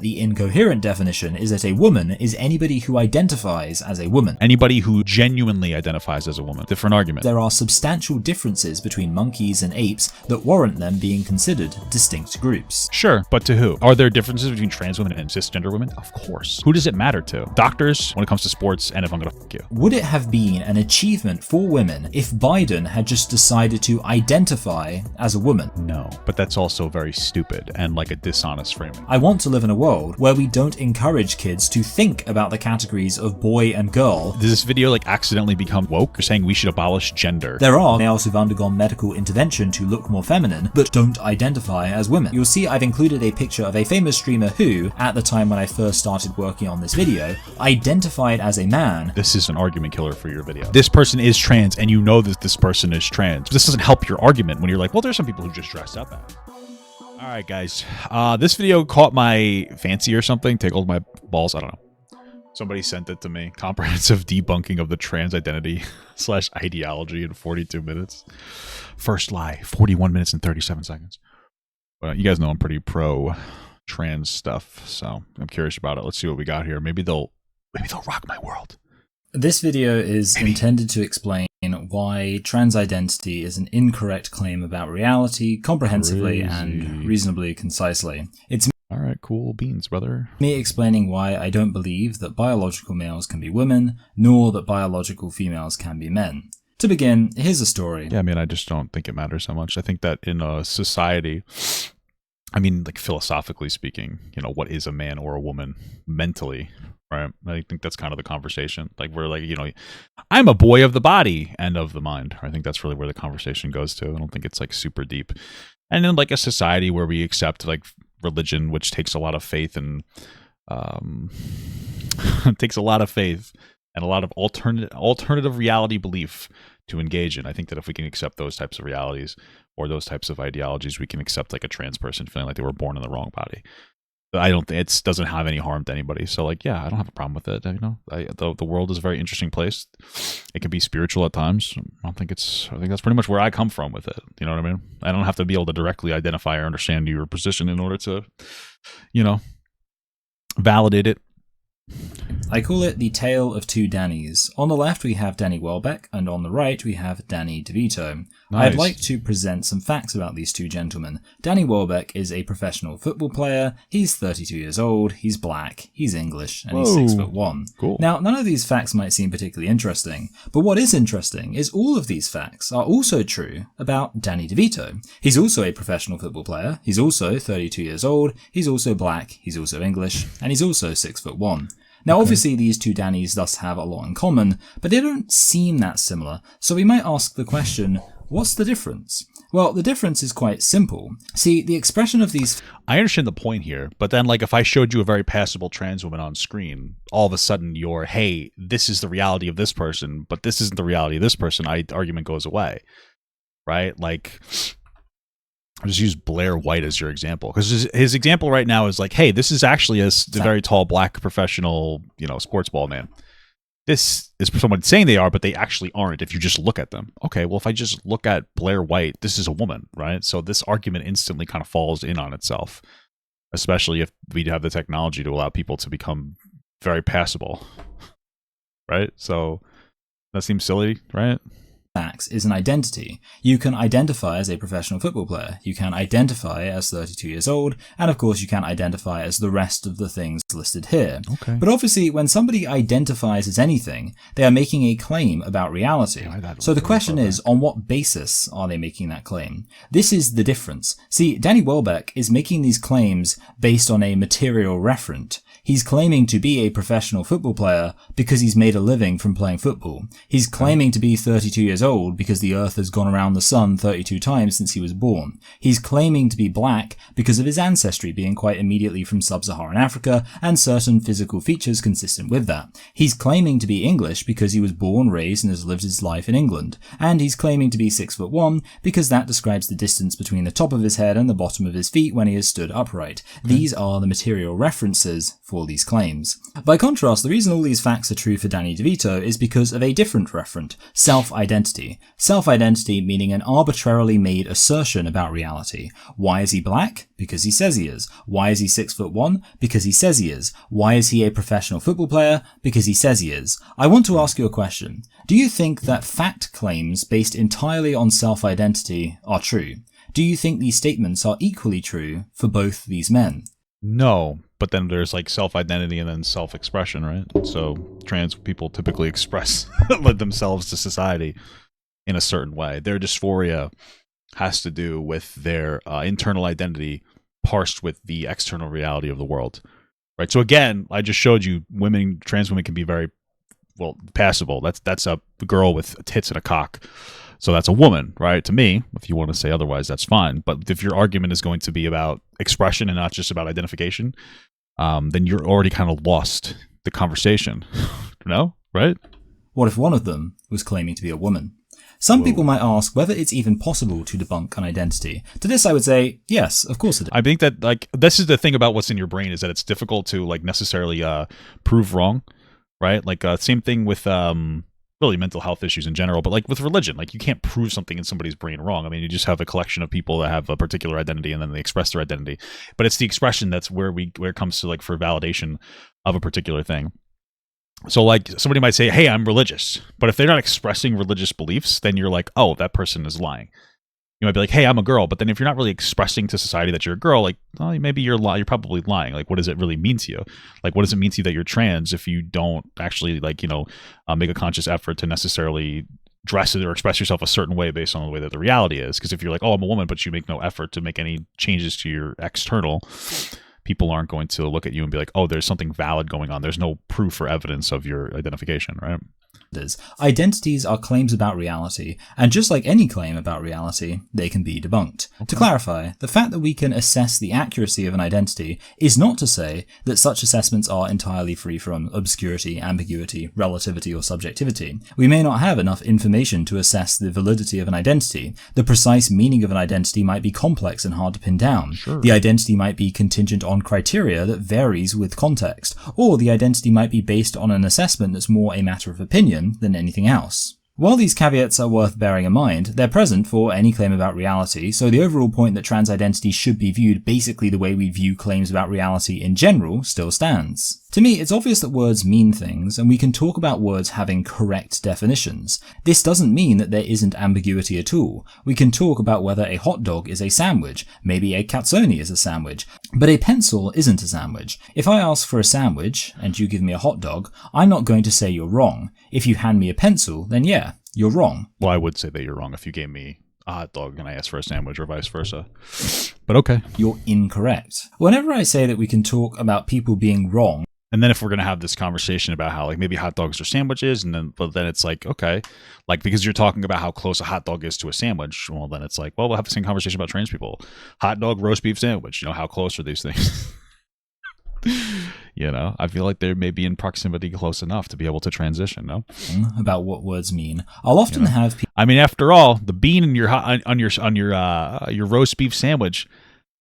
The incoherent definition is that a woman is anybody who identifies as a woman. Anybody who genuinely identifies as a woman. Different argument. There are substantial differences between monkeys and apes that warrant them being considered distinct groups. Sure, but to who? Are there differences between trans women and cisgender women? Of course. Who does it matter to? Doctors, when it comes to sports, and if I'm gonna fuck you. Would it have been an achievement for women if Biden had just decided to identify as a woman? No, but that's also very stupid and like a dishonest framing. I want to live in a world where we don't encourage kids to think about the categories of boy and girl. Does this video like accidentally become woke? You're saying we should abolish gender. There are males who've undergone medical intervention to look more feminine, but don't identify as women. You'll see I've included a picture of a famous streamer who, at the time when I first started working on this video, identified as a man. This is an argument killer for your video. This person is trans and you know that this person is trans. This doesn't help your argument when you're like, well, there's some people who just dress up as. Alright guys, this video caught my fancy or something, tickled my balls, I don't know. Somebody sent it to me. Comprehensive debunking of the trans identity / ideology in 42 minutes. First lie, 41 minutes and 37 seconds. Well, you guys know I'm pretty pro trans stuff, so I'm curious about it. Let's see what we got here. Maybe they'll rock my world. This video is intended to explain why trans identity is an incorrect claim about reality, comprehensively and reasonably concisely. It's Alright, cool beans, brother. me explaining why I don't believe that biological males can be women, nor that biological females can be men. To begin, here's a story. Yeah, I mean, I just don't think it matters so much. I think that in a society, I mean, like philosophically speaking, you know, what is a man or a woman mentally, right? I think that's kind of the conversation. Like we're like, you know, I'm a boy of the body and of the mind. I think that's really where the conversation goes to. I don't think it's like super deep. And in like a society where we accept like religion, which takes a lot of faith and takes a lot of faith and a lot of alternative reality belief to engage in. I think that if we can accept those types of realities or those types of ideologies, we can accept like a trans person feeling like they were born in the wrong body. But I don't think it doesn't have any harm to anybody. So like, yeah, I don't have a problem with it. You know, the world is a very interesting place. It can be spiritual at times. I think that's pretty much where I come from with it. You know what I mean? I don't have to be able to directly identify or understand your position in order to, you know, validate it. I call it the tale of two Dannys. On the left we have Danny Welbeck, and on the right we have Danny DeVito. Nice. I'd like to present some facts about these two gentlemen. Danny Welbeck is a professional football player, he's 32 years old, he's black, he's English, and he's 6'1". Cool. Now, none of these facts might seem particularly interesting, but what is interesting is all of these facts are also true about Danny DeVito. He's also a professional football player, he's also 32 years old, he's also black, he's also English, and he's also 6'1". Now, obviously, these two Dannys thus have a lot in common, but they don't seem that similar, so we might ask the question, what's the difference? Well, the difference is quite simple. See, the expression of these... I understand the point here, but then, like, if I showed you a very passable trans woman on screen, all of a sudden you're, hey, this is the reality of this person, but this isn't the reality of this person, argument goes away, right? Like... I'll just use Blair White as your example, because his example right now is like, hey, this is actually a very tall black professional, you know, sports ball man. This is someone saying they are, but they actually aren't if you just look at them. Okay, well, if I just look at Blair White, this is a woman, right? So this argument instantly kind of falls in on itself, especially if we have the technology to allow people to become very passable, right? So that seems silly, right? Facts is an identity. You can identify as a professional football player, you can identify as 32 years old, and of course you can identify as the rest of the things listed here. Okay. But obviously when somebody identifies as anything, they are making a claim about reality. Yeah, so the question is, on what basis are they making that claim? This is the difference. See, Danny Welbeck is making these claims based on a material referent. He's claiming to be a professional football player because he's made a living from playing football. He's claiming to be 32 years old because the Earth has gone around the sun 32 times since he was born. He's claiming to be black because of his ancestry being quite immediately from sub-Saharan Africa and certain physical features consistent with that. He's claiming to be English because he was born, raised, and has lived his life in England. And he's claiming to be 6'1" because that describes the distance between the top of his head and the bottom of his feet when he is stood upright. These are the material references for these claims. By contrast, the reason all these facts are true for Danny DeVito is because of a different referent, self-identity. self-identity. Self-identity meaning an arbitrarily made assertion about reality. Why is he black? Because he says he is. Why is he 6'1"? Because he says he is. Why is he a professional football player? Because he says he is. I want to ask you a question. Do you think that fact claims based entirely on self-identity are true? Do you think these statements are equally true for both these men? No, but then there's like self-identity and then self-expression, right? So trans people typically express themselves to society in a certain way. Their dysphoria has to do with their internal identity parsed with the external reality of the world, right? So again, I just showed you trans women can be very, well, passable. That's a girl with tits and a cock. So that's a woman, right? To me, if you want to say otherwise, that's fine. But if your argument is going to be about expression and not just about identification, then you're already kind of lost the conversation. No? Right? What if one of them was claiming to be a woman? Some people might ask whether it's even possible to debunk an identity. To this, I would say, yes, of course it is. I think that, like, this is the thing about what's in your brain, is that it's difficult to, like, necessarily prove wrong, right? Like, same thing with really mental health issues in general, but like with religion, like you can't prove something in somebody's brain wrong. I mean, you just have a collection of people that have a particular identity and then they express their identity, but it's the expression that's where it comes to, like, for validation of a particular thing. So like somebody might say, hey, I'm religious, but if they're not expressing religious beliefs, then you're like, oh, that person is lying. You might be like, hey, I'm a girl, but then if you're not really expressing to society that you're a girl, like, well, maybe you're probably lying. Like, what does it really mean to you? Like, what does it mean to you that you're trans if you don't actually, like, make a conscious effort to necessarily dress it or express yourself a certain way based on the way that the reality is? Because if you're like, oh, I'm a woman, but you make no effort to make any changes to your external, people aren't going to look at you and be like, oh, there's something valid going on. There's no proof or evidence of your identification, right? Identities are claims about reality, and just like any claim about reality, they can be debunked. Okay. To clarify, the fact that we can assess the accuracy of an identity is not to say that such assessments are entirely free from obscurity, ambiguity, relativity, or subjectivity. We may not have enough information to assess the validity of an identity. The precise meaning of an identity might be complex and hard to pin down. Sure. The identity might be contingent on criteria that varies with context, or the identity might be based on an assessment that's more a matter of opinion than anything else. While these caveats are worth bearing in mind, they're present for any claim about reality, so the overall point that trans identity should be viewed basically the way we view claims about reality in general still stands. To me, it's obvious that words mean things, and we can talk about words having correct definitions. This doesn't mean that there isn't ambiguity at all. We can talk about whether a hot dog is a sandwich, maybe a calzone is a sandwich, but a pencil isn't a sandwich. If I ask for a sandwich, and you give me a hot dog, I'm not going to say you're wrong. If you hand me a pencil, then yeah, you're wrong. Well, I would say that you're wrong if you gave me a hot dog and I asked for a sandwich, or vice versa. But okay. You're incorrect. Whenever I say that we can talk about people being wrong, and then if we're going to have this conversation about how, like, maybe hot dogs are sandwiches, but then it's like, okay, like, because you're talking about how close a hot dog is to a sandwich, well, then it's like, well, we'll have the same conversation about trans people. Hot dog, roast beef sandwich, how close are these things? I feel like they may be in proximity close enough to be able to transition, no? About what words mean. I'll often have people... I mean, after all, the bean in on your roast beef sandwich,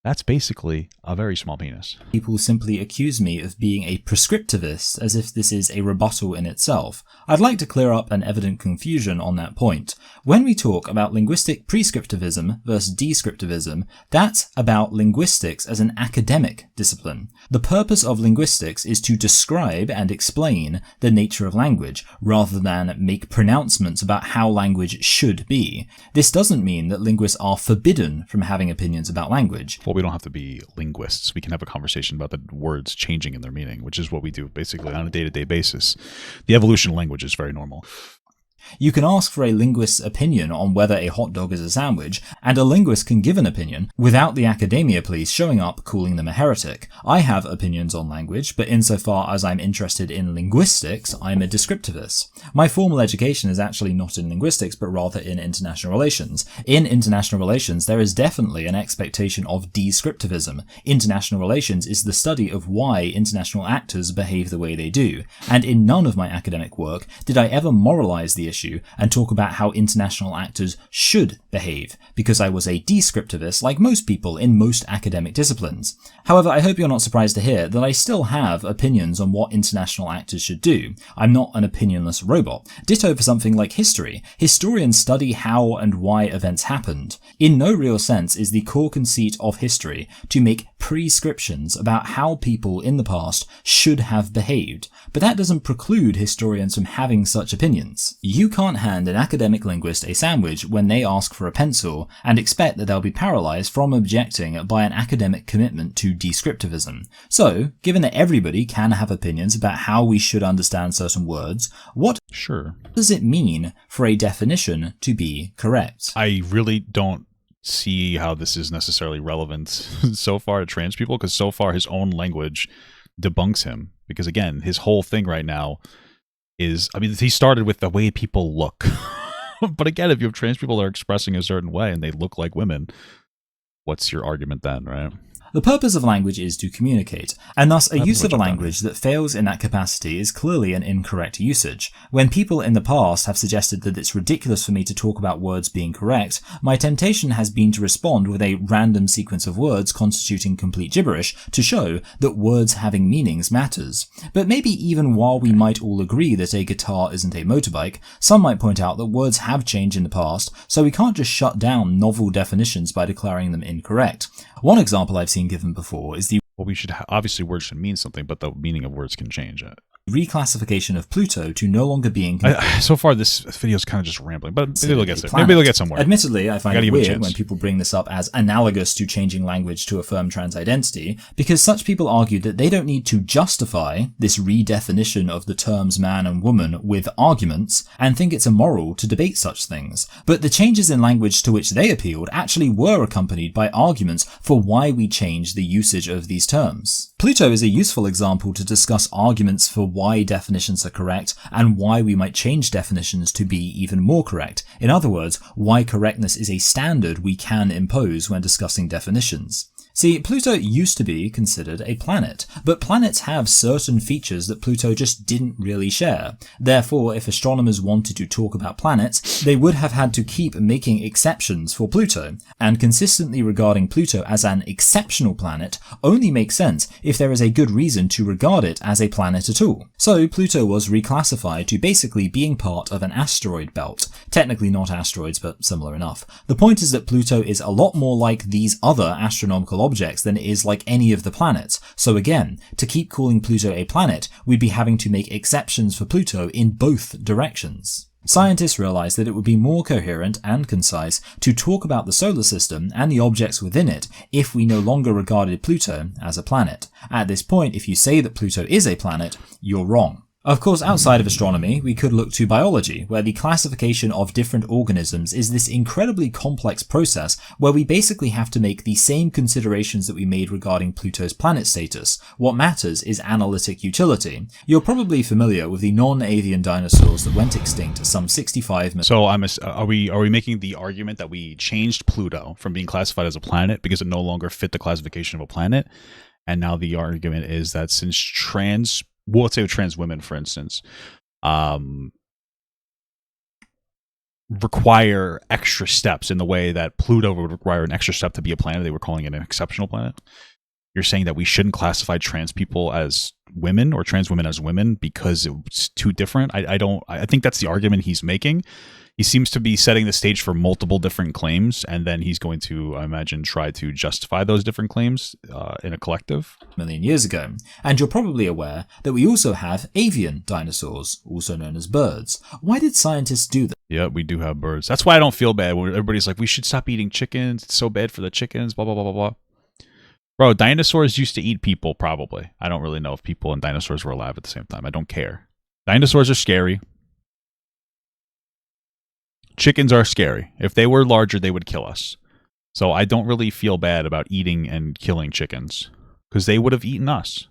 that's basically a very small penis. People simply accuse me of being a prescriptivist, as if this is a rebuttal in itself. I'd like to clear up an evident confusion on that point. When we talk about linguistic prescriptivism versus descriptivism, that's about linguistics as an academic discipline. The purpose of linguistics is to describe and explain the nature of language, rather than make pronouncements about how language should be. This doesn't mean that linguists are forbidden from having opinions about language. Well, we don't have to be linguists. We can have a conversation about the words changing in their meaning, which is what we do basically on a day-to-day basis. The evolution of language is very normal. You can ask for a linguist's opinion on whether a hot dog is a sandwich, and a linguist can give an opinion without the academia police showing up calling them a heretic. I have opinions on language, but insofar as I'm interested in linguistics, I'm a descriptivist. My formal education is actually not in linguistics, but rather in international relations. In international relations, there is definitely an expectation of descriptivism. International relations is the study of why international actors behave the way they do, and in none of my academic work did I ever moralize the issue and talk about how international actors should behave, because I was a descriptivist like most people in most academic disciplines. However, I hope you're not surprised to hear that I still have opinions on what international actors should do. I'm not an opinionless robot. Ditto for something like history. Historians study how and why events happened. In no real sense is the core conceit of history to make prescriptions about how people in the past should have behaved, but that doesn't preclude historians from having such opinions. You can't hand an academic linguist a sandwich when they ask for a pencil and expect that they'll be paralyzed from objecting by an academic commitment to descriptivism. So, given that everybody can have opinions about how we should understand certain words, what does it mean for a definition to be correct? I really don't see how this is necessarily relevant so far to trans people, because so far his own language debunks him. Because again, his whole thing right now is, I mean, he started with the way people look. But again, if you have trans people that are expressing a certain way and they look like women, what's your argument then, right? The purpose of language is to communicate, and thus a use of a language that fails in that capacity is clearly an incorrect usage. When people in the past have suggested that it's ridiculous for me to talk about words being correct, my temptation has been to respond with a random sequence of words constituting complete gibberish to show that words having meanings matters. But maybe even while we might all agree that a guitar isn't a motorbike, some might point out that words have changed in the past, so we can't just shut down novel definitions by declaring them incorrect. One example I've seen given before is the we should obviously words should mean something, but the meaning of words can change. reclassification of Pluto to no longer being... So far, this video is kind of just rambling, but maybe we'll get there. Maybe we'll get somewhere. Admittedly, I find it weird when people bring this up as analogous to changing language to affirm trans identity, because such people argue that they don't need to justify this redefinition of the terms man and woman with arguments, and think it's immoral to debate such things. But the changes in language to which they appealed actually were accompanied by arguments for why we changed the usage of these terms. Pluto is a useful example to discuss arguments for why definitions are correct and why we might change definitions to be even more correct. In other words, why correctness is a standard we can impose when discussing definitions. See, Pluto used to be considered a planet, but planets have certain features that Pluto just didn't really share. Therefore, if astronomers wanted to talk about planets, they would have had to keep making exceptions for Pluto, and consistently regarding Pluto as an exceptional planet only makes sense if there is a good reason to regard it as a planet at all. So Pluto was reclassified to basically being part of an asteroid belt. Technically not asteroids, but similar enough. The point is that Pluto is a lot more like these other astronomical objects than it is like any of the planets. So again, to keep calling Pluto a planet, we'd be having to make exceptions for Pluto in both directions. Scientists realized that it would be more coherent and concise to talk about the solar system and the objects within it if we no longer regarded Pluto as a planet. At this point, if you say that Pluto is a planet, you're wrong. Of course, outside of astronomy, we could look to biology, where the classification of different organisms is this incredibly complex process where we basically have to make the same considerations that we made regarding Pluto's planet status. What matters is analytic utility. You're probably familiar with the non-avian dinosaurs that went extinct some 65 million. So are we making the argument that we changed Pluto from being classified as a planet because it no longer fit the classification of a planet? And now the argument is that since let's say trans women, for instance, require extra steps in the way that Pluto would require an extra step to be a planet. They were calling it an exceptional planet. You're saying that we shouldn't classify trans people as women or trans women as women because it's too different. I think that's the argument he's making. He seems to be setting the stage for multiple different claims, and then he's going to, I imagine, try to justify those different claims in a collective. Million years ago. And you're probably aware that we also have avian dinosaurs, also known as birds. Why did scientists do that? Yeah, we do have birds. That's why I don't feel bad when everybody's like, we should stop eating chickens. It's so bad for the chickens, blah, blah, blah, blah, blah. Bro, dinosaurs used to eat people, probably. I don't really know if people and dinosaurs were alive at the same time. I don't care. Dinosaurs are scary. Chickens are scary. If they were larger, they would kill us. So I don't really feel bad about eating and killing chickens because they would have eaten us.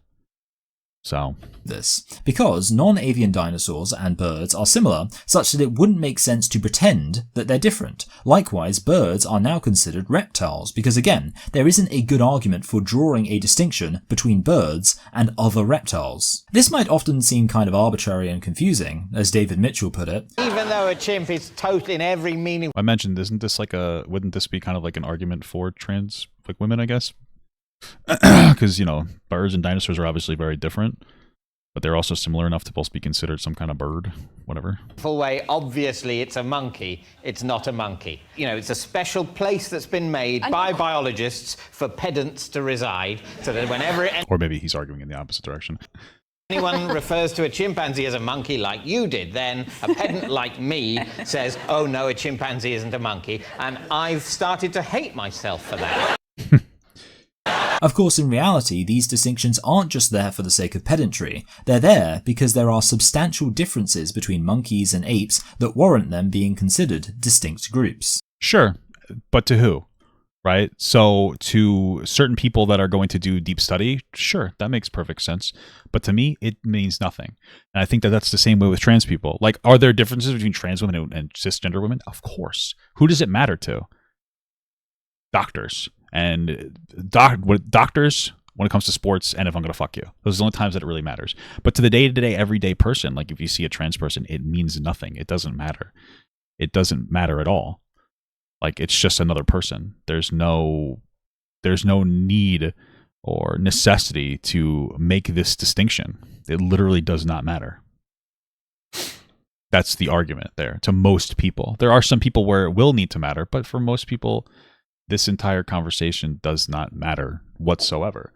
So this, because non-avian dinosaurs and birds are similar, such that it wouldn't make sense to pretend that they're different. Likewise, birds are now considered reptiles, because again, there isn't a good argument for drawing a distinction between birds and other reptiles. This might often seem kind of arbitrary and confusing, as David Mitchell put it. Even though a chimp is total in every meaning. I mentioned, wouldn't this be kind of like an argument for trans, like, women, I guess? Because, birds and dinosaurs are obviously very different, but they're also similar enough to both be considered some kind of bird, whatever. Full way, obviously it's a monkey. It's not a monkey. It's a special place that's been made by biologists for pedants to reside, so that whenever or maybe he's arguing in the opposite direction. Anyone refers to a chimpanzee as a monkey like you did, then a pedant like me says, oh no, a chimpanzee isn't a monkey, and I've started to hate myself for that. Of course, in reality, these distinctions aren't just there for the sake of pedantry. They're there because there are substantial differences between monkeys and apes that warrant them being considered distinct groups. Sure, but to who? Right? So to certain people that are going to do deep study, sure, that makes perfect sense. But to me, it means nothing. And I think that that's the same way with trans people. Like, are there differences between trans women and cisgender women? Of course. Who does it matter to? Doctors. And doctors, when it comes to sports, and if I'm going to fuck you. Those are the only times that it really matters. But to the day-to-day, everyday person, like if you see a trans person, it means nothing. It doesn't matter. It doesn't matter at all. Like, it's just another person. There's no need or necessity to make this distinction. It literally does not matter. That's the argument there to most people. There are some people where it will need to matter, but for most people, this entire conversation does not matter whatsoever.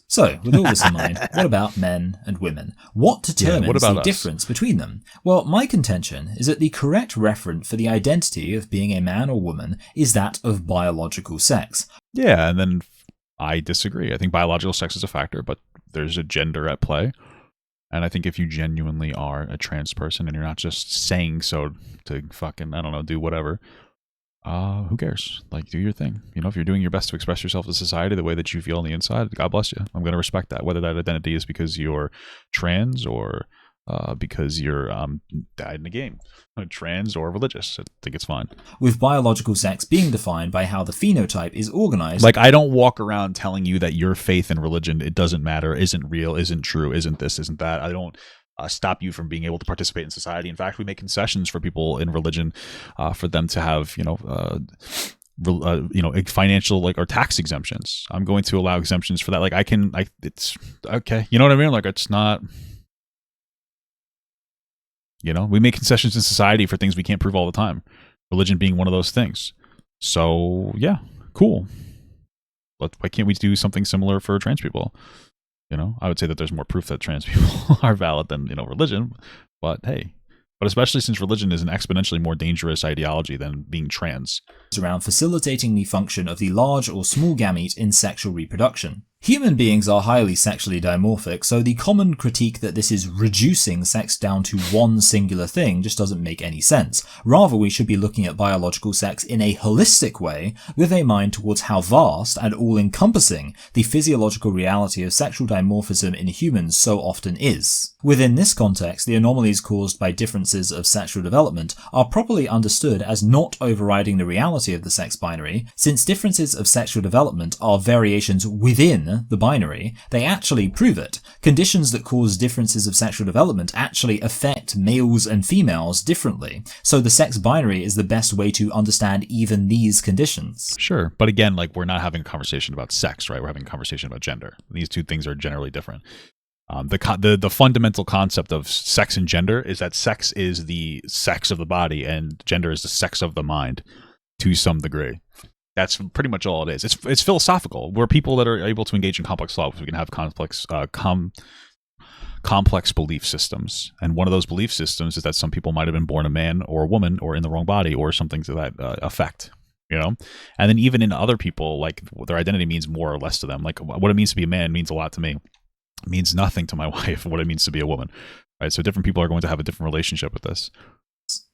So, with all this in mind, what about men and women? What determines the difference between them? Well, my contention is that the correct referent for the identity of being a man or woman is that of biological sex. Yeah, and then I disagree. I think biological sex is a factor, but there's a gender at play. And I think if you genuinely are a trans person and you're not just saying so to fucking, I don't know, do whatever, who cares? Like, do your thing. If you're doing your best to express yourself to society the way that you feel on the inside, God bless you. I'm going to respect that. Whether that identity is because you're trans or because you're died in the game, trans or religious, I think it's fine. With biological sex being defined by how the phenotype is organized. Like, I don't walk around telling you that your faith and religion, it doesn't matter, isn't real, isn't true, isn't this, isn't that. I don't stop you from being able to participate in society. In fact, we make concessions for people in religion for them to have, financial or tax exemptions. I'm going to allow exemptions for that. Like, it's okay. You know what I mean? Like, it's not, we make concessions in society for things we can't prove all the time. Religion being one of those things. So yeah, cool. Why can't we do something similar for trans people? I would say that there's more proof that trans people are valid than, religion, but hey. But especially since religion is an exponentially more dangerous ideology than being trans. Around facilitating the function of the large or small gamete in sexual reproduction. Human beings are highly sexually dimorphic, so the common critique that this is reducing sex down to one singular thing just doesn't make any sense. Rather, we should be looking at biological sex in a holistic way, with a mind towards how vast and all-encompassing the physiological reality of sexual dimorphism in humans so often is. Within this context, the anomalies caused by differences of sexual development are properly understood as not overriding the reality of the sex binary. Since differences of sexual development are variations within the binary, they actually prove it. Conditions that cause differences of sexual development actually affect males and females differently. So the sex binary is the best way to understand even these conditions. Sure, but again, we're not having a conversation about sex, right? We're having a conversation about gender. These two things are generally different. The fundamental concept of sex and gender is that sex is the sex of the body and gender is the sex of the mind to some degree. That's pretty much all it is. It's philosophical. We're people that are able to engage in complex thought. We can have complex belief systems. And one of those belief systems is that some people might have been born a man or a woman or in the wrong body or something to that effect. And then even in other people, their identity means more or less to them. Like, what it means to be a man means a lot to me. It means nothing to my wife what it means to be a woman. Right? So different people are going to have a different relationship with this.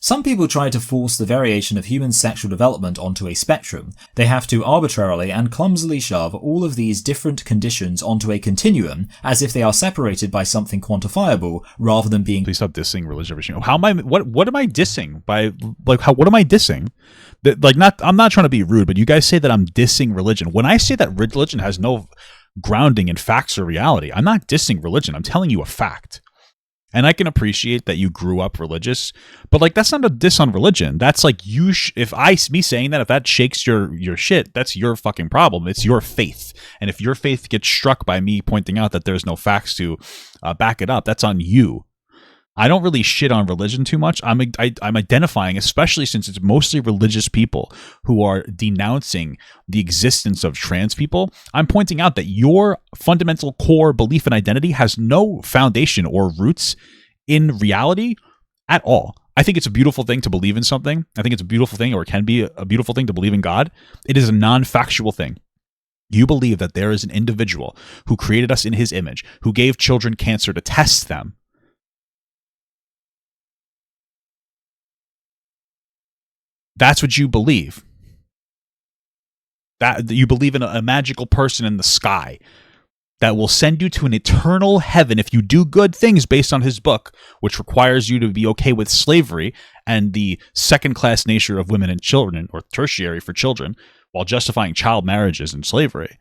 Some people try to force the variation of human sexual development onto a spectrum. They have to arbitrarily and clumsily shove all of these different conditions onto a continuum as if they are separated by something quantifiable rather than being— Please stop dissing religion. How am I, what am I dissing by, like, what am I dissing? Like, I'm not trying to be rude, but you guys say that I'm dissing religion. When I say that religion has no grounding in facts or reality, I'm not dissing religion. I'm telling you a fact. And I can appreciate that you grew up religious, but like, that's not a diss on religion. That's like, me saying that, if that shakes your shit, that's your fucking problem. It's your faith. And if your faith gets struck by me pointing out that there's no facts to back it up, that's on you. I don't really shit on religion too much. I'm identifying, especially since it's mostly religious people who are denouncing the existence of trans people. I'm pointing out that your fundamental core belief and identity has no foundation or roots in reality at all. I think it's a beautiful thing to believe in something. I think it's a beautiful thing, or it can be a beautiful thing to believe in God. It is a non-factual thing. You believe that there is an individual who created us in his image, who gave children cancer to test them. That's what you believe. That you believe in a magical person in the sky that will send you to an eternal heaven if you do good things based on his book, which requires you to be okay with slavery and the second-class nature of women and children, or tertiary for children, while justifying child marriages and slavery.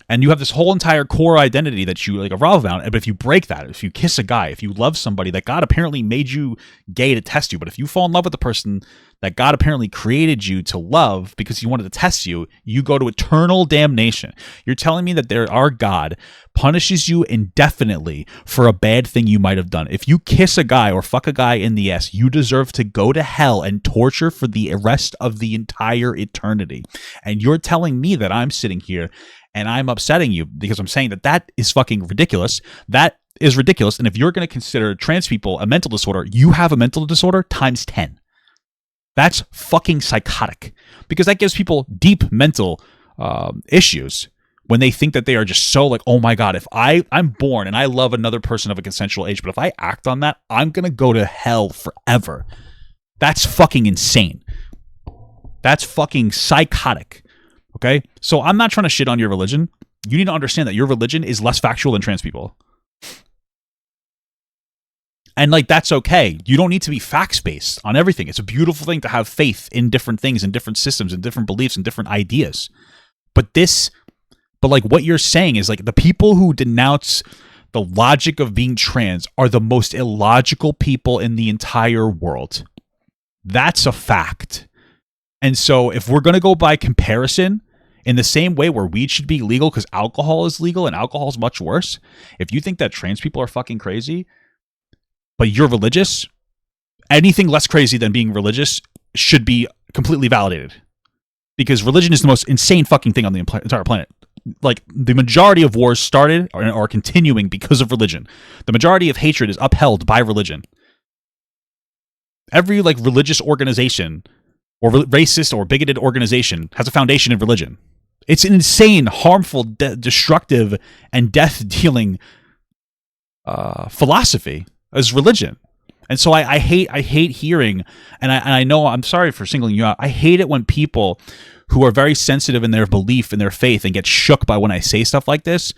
And you have this whole entire core identity that you like revolve around. But if you break that, if you kiss a guy, if you love somebody that God apparently made you gay to test you, but if you fall in love with the person that God apparently created you to love because he wanted to test you, you go to eternal damnation. You're telling me that our God punishes you indefinitely for a bad thing you might have done. If you kiss a guy or fuck a guy in the ass, you deserve to go to hell and torture for the rest of the entire eternity. And you're telling me that I'm sitting here and I'm upsetting you because I'm saying that is fucking ridiculous. That is ridiculous. And if you're going to consider trans people a mental disorder, you have a mental disorder times 10. That's fucking psychotic, because that gives people deep mental issues when they think that they are just so like, oh my God, if I'm born and I love another person of a consensual age, but if I act on that, I'm going to go to hell forever. That's fucking insane. That's fucking psychotic. Okay? So I'm not trying to shit on your religion. You need to understand that your religion is less factual than trans people. And like, that's okay. You don't need to be facts-based on everything. It's a beautiful thing to have faith in different things and different systems and different beliefs and different ideas. But like what you're saying is like the people who denounce the logic of being trans are the most illogical people in the entire world. That's a fact. And so if we're going to go by comparison, in the same way where weed should be legal because alcohol is legal and alcohol is much worse, if you think that trans people are fucking crazy, but you're religious, anything less crazy than being religious should be completely validated. Because religion is the most insane fucking thing on the entire planet. Like, the majority of wars started or are continuing because of religion. The majority of hatred is upheld by religion. Every, like, religious organization or racist or bigoted organization has a foundation in religion. It's an insane, harmful, destructive, and death-dealing philosophy as religion. And so I hate hearing, and I know, I'm sorry for singling you out, I hate it when people who are very sensitive in their belief, in their faith, and get shook by when I say stuff like this,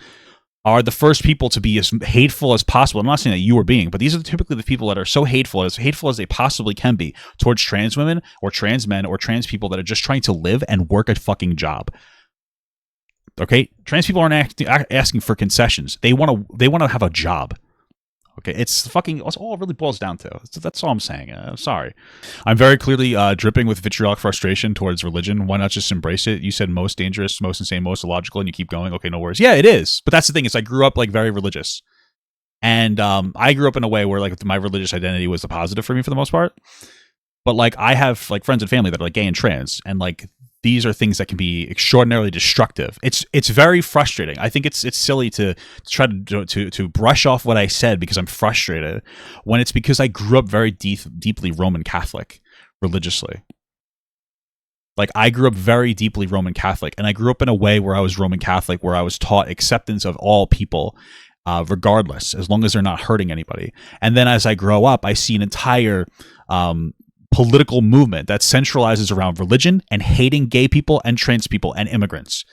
are the first people to be as hateful as possible. I'm not saying that you are being, but these are typically the people that are so hateful as they possibly can be towards trans women or trans men or trans people that are just trying to live and work a fucking job. Okay? Trans people aren't asking for concessions. They want to have a job. Okay, it's all it really boils down to. That's all I'm saying. I'm sorry. I'm very clearly dripping with vitriolic frustration towards religion. Why not just embrace it? You said most dangerous, most insane, most illogical, and you keep going. Okay, no worries. Yeah, it is. But that's the thing, is I grew up like very religious. And I grew up in a way where like my religious identity was the positive for me for the most part. But like I have like friends and family that are like gay and trans, and like these are things that can be extraordinarily destructive. It's very frustrating. I think it's silly to try to brush off what I said because I'm frustrated, when it's because I grew up very deeply Roman Catholic religiously. Like, I grew up very deeply Roman Catholic, and I grew up in a way where I was Roman Catholic, where I was taught acceptance of all people, regardless, as long as they're not hurting anybody. And then as I grow up, I see an entire political movement that centralizes around religion and hating gay people and trans people and immigrants.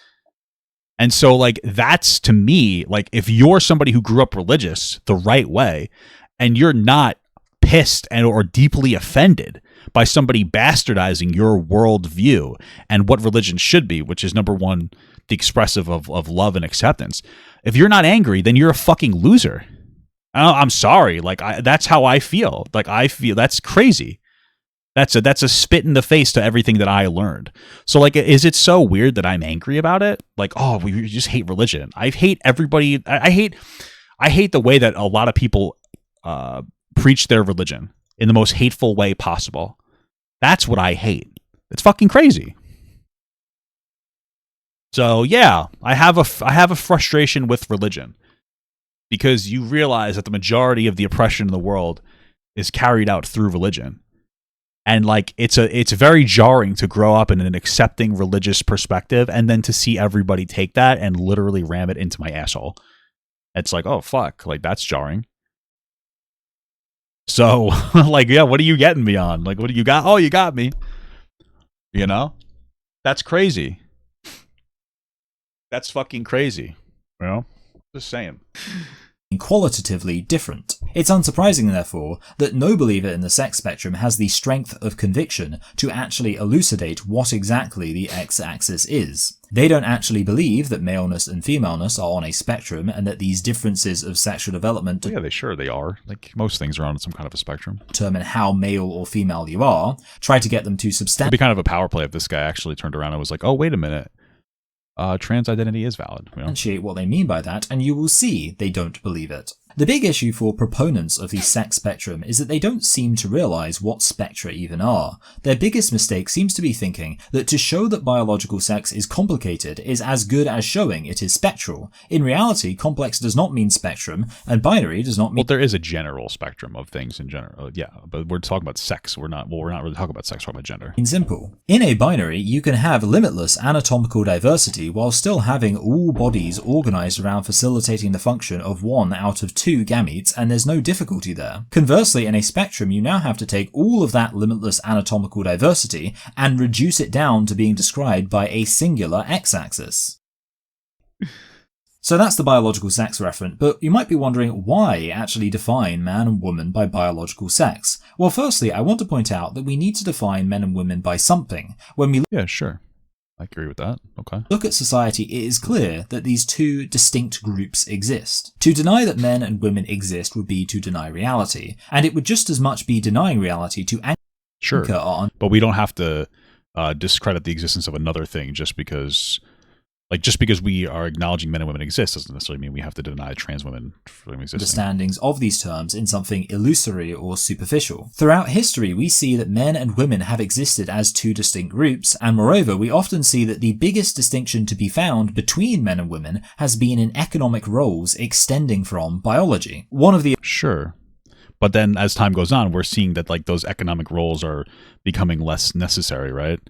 And so, like, that's, to me, like, if you're somebody who grew up religious the right way and you're not pissed and or deeply offended by somebody bastardizing your worldview and what religion should be, which is, number one, the expressive of love and acceptance. If you're not angry, then you're a fucking loser. I'm sorry. Like, that's how I feel. Like, I feel that's crazy. That's a spit in the face to everything that I learned. So, like, is it so weird that I'm angry about it? Like, oh, we just hate religion. I hate everybody. I hate the way that a lot of people preach their religion in the most hateful way possible. That's what I hate. It's fucking crazy. So yeah, I have a frustration with religion, because you realize that the majority of the oppression in the world is carried out through religion. And like, it's very jarring to grow up in an accepting religious perspective and then to see everybody take that and literally ram it into my asshole. It's like, oh fuck, like, that's jarring. So like, yeah, what are you getting me on? Like, what do you got? Oh, you got me. You know? That's crazy. That's fucking crazy. You know? Just saying. Qualitatively different. It's unsurprising, therefore, that no believer in the sex spectrum has the strength of conviction to actually elucidate what exactly the x-axis is. They don't actually believe that maleness and femaleness are on a spectrum and that these differences of sexual development they are. Like, most things are on some kind of a spectrum. Determine how male or female you are, try to get them to It'd be kind of a power play if this guy actually turned around and was like, oh, wait a minute. Trans identity is valid. You know? Substantiate what they mean by that, and you will see they don't believe it. The big issue for proponents of the sex spectrum is that they don't seem to realize what spectra even are. Their biggest mistake seems to be thinking that to show that biological sex is complicated is as good as showing it is spectral. In reality, complex does not mean spectrum, and binary does not mean... Well, there is a general spectrum of things in general. Yeah, but we're talking about sex. We're not really talking about sex, we're talking about gender. In simple. In a binary, you can have limitless anatomical diversity while still having all bodies organized around facilitating the function of one out of two gametes, and there's no difficulty there. Conversely, in a spectrum, you now have to take all of that limitless anatomical diversity and reduce it down to being described by a singular x-axis. So that's the biological sex referent, but you might be wondering why actually define man and woman by biological sex. Well, firstly, I want to point out that we need to define men and women by something. When we Yeah, sure. I agree with that. Okay. look at society, it is clear that these two distinct groups exist. To deny that men and women exist would be to deny reality, and it would just as much be denying reality to anchor on. But we don't have to discredit the existence of another thing just because we are acknowledging men and women exist doesn't necessarily mean we have to deny trans women from existing. Understandings of these terms in something illusory or superficial. Throughout history, we see that men and women have existed as two distinct groups, and moreover, we often see that the biggest distinction to be found between men and women has been in economic roles extending from biology. One of the Sure. But then as time goes on, we're seeing that like those economic roles are becoming less necessary, right?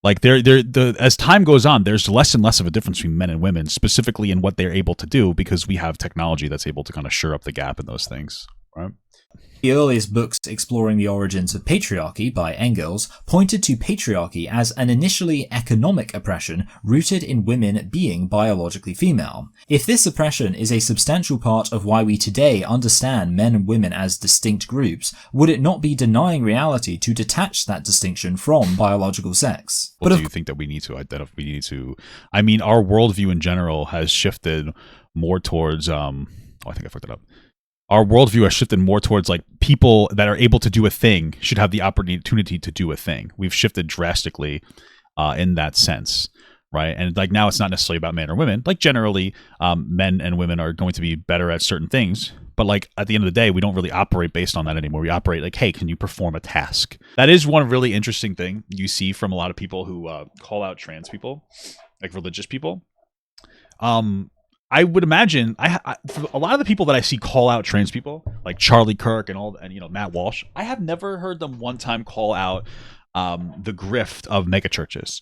Like as time goes on, there's less and less of a difference between men and women, specifically in what they're able to do, because we have technology that's able to kind of shore up the gap in those things, right? The earliest books exploring the origins of patriarchy by Engels pointed to patriarchy as an initially economic oppression rooted in women being biologically female. If this oppression is a substantial part of why we today understand men and women as distinct groups, would it not be denying reality to detach that distinction from biological sex? Well, do you think that we need to identify? I mean, our worldview in general has shifted more towards. I think I fucked it up. Our worldview has shifted more towards like people that are able to do a thing should have the opportunity to do a thing. We've shifted drastically in that sense, right? And like now it's not necessarily about men or women. Like generally, men and women are going to be better at certain things. But like at the end of the day, we don't really operate based on that anymore. We operate like, hey, can you perform a task? That is one really interesting thing you see from a lot of people who call out trans people, like religious people. I would imagine for a lot of the people that I see call out trans people, like Charlie Kirk and Matt Walsh, I have never heard them one time call out the grift of megachurches.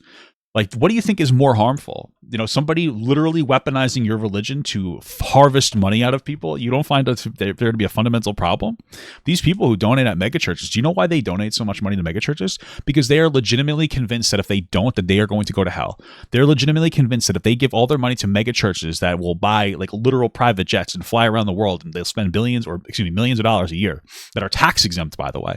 Like, what do you think is more harmful? You know, somebody literally weaponizing your religion to harvest money out of people? You don't find there to be a fundamental problem? These people who donate at megachurches, do you know why they donate so much money to megachurches? Because they are legitimately convinced that if they don't, that they are going to go to hell. They're legitimately convinced that if they give all their money to megachurches that will buy like literal private jets and fly around the world, and they'll spend millions of dollars a year that are tax exempt, by the way.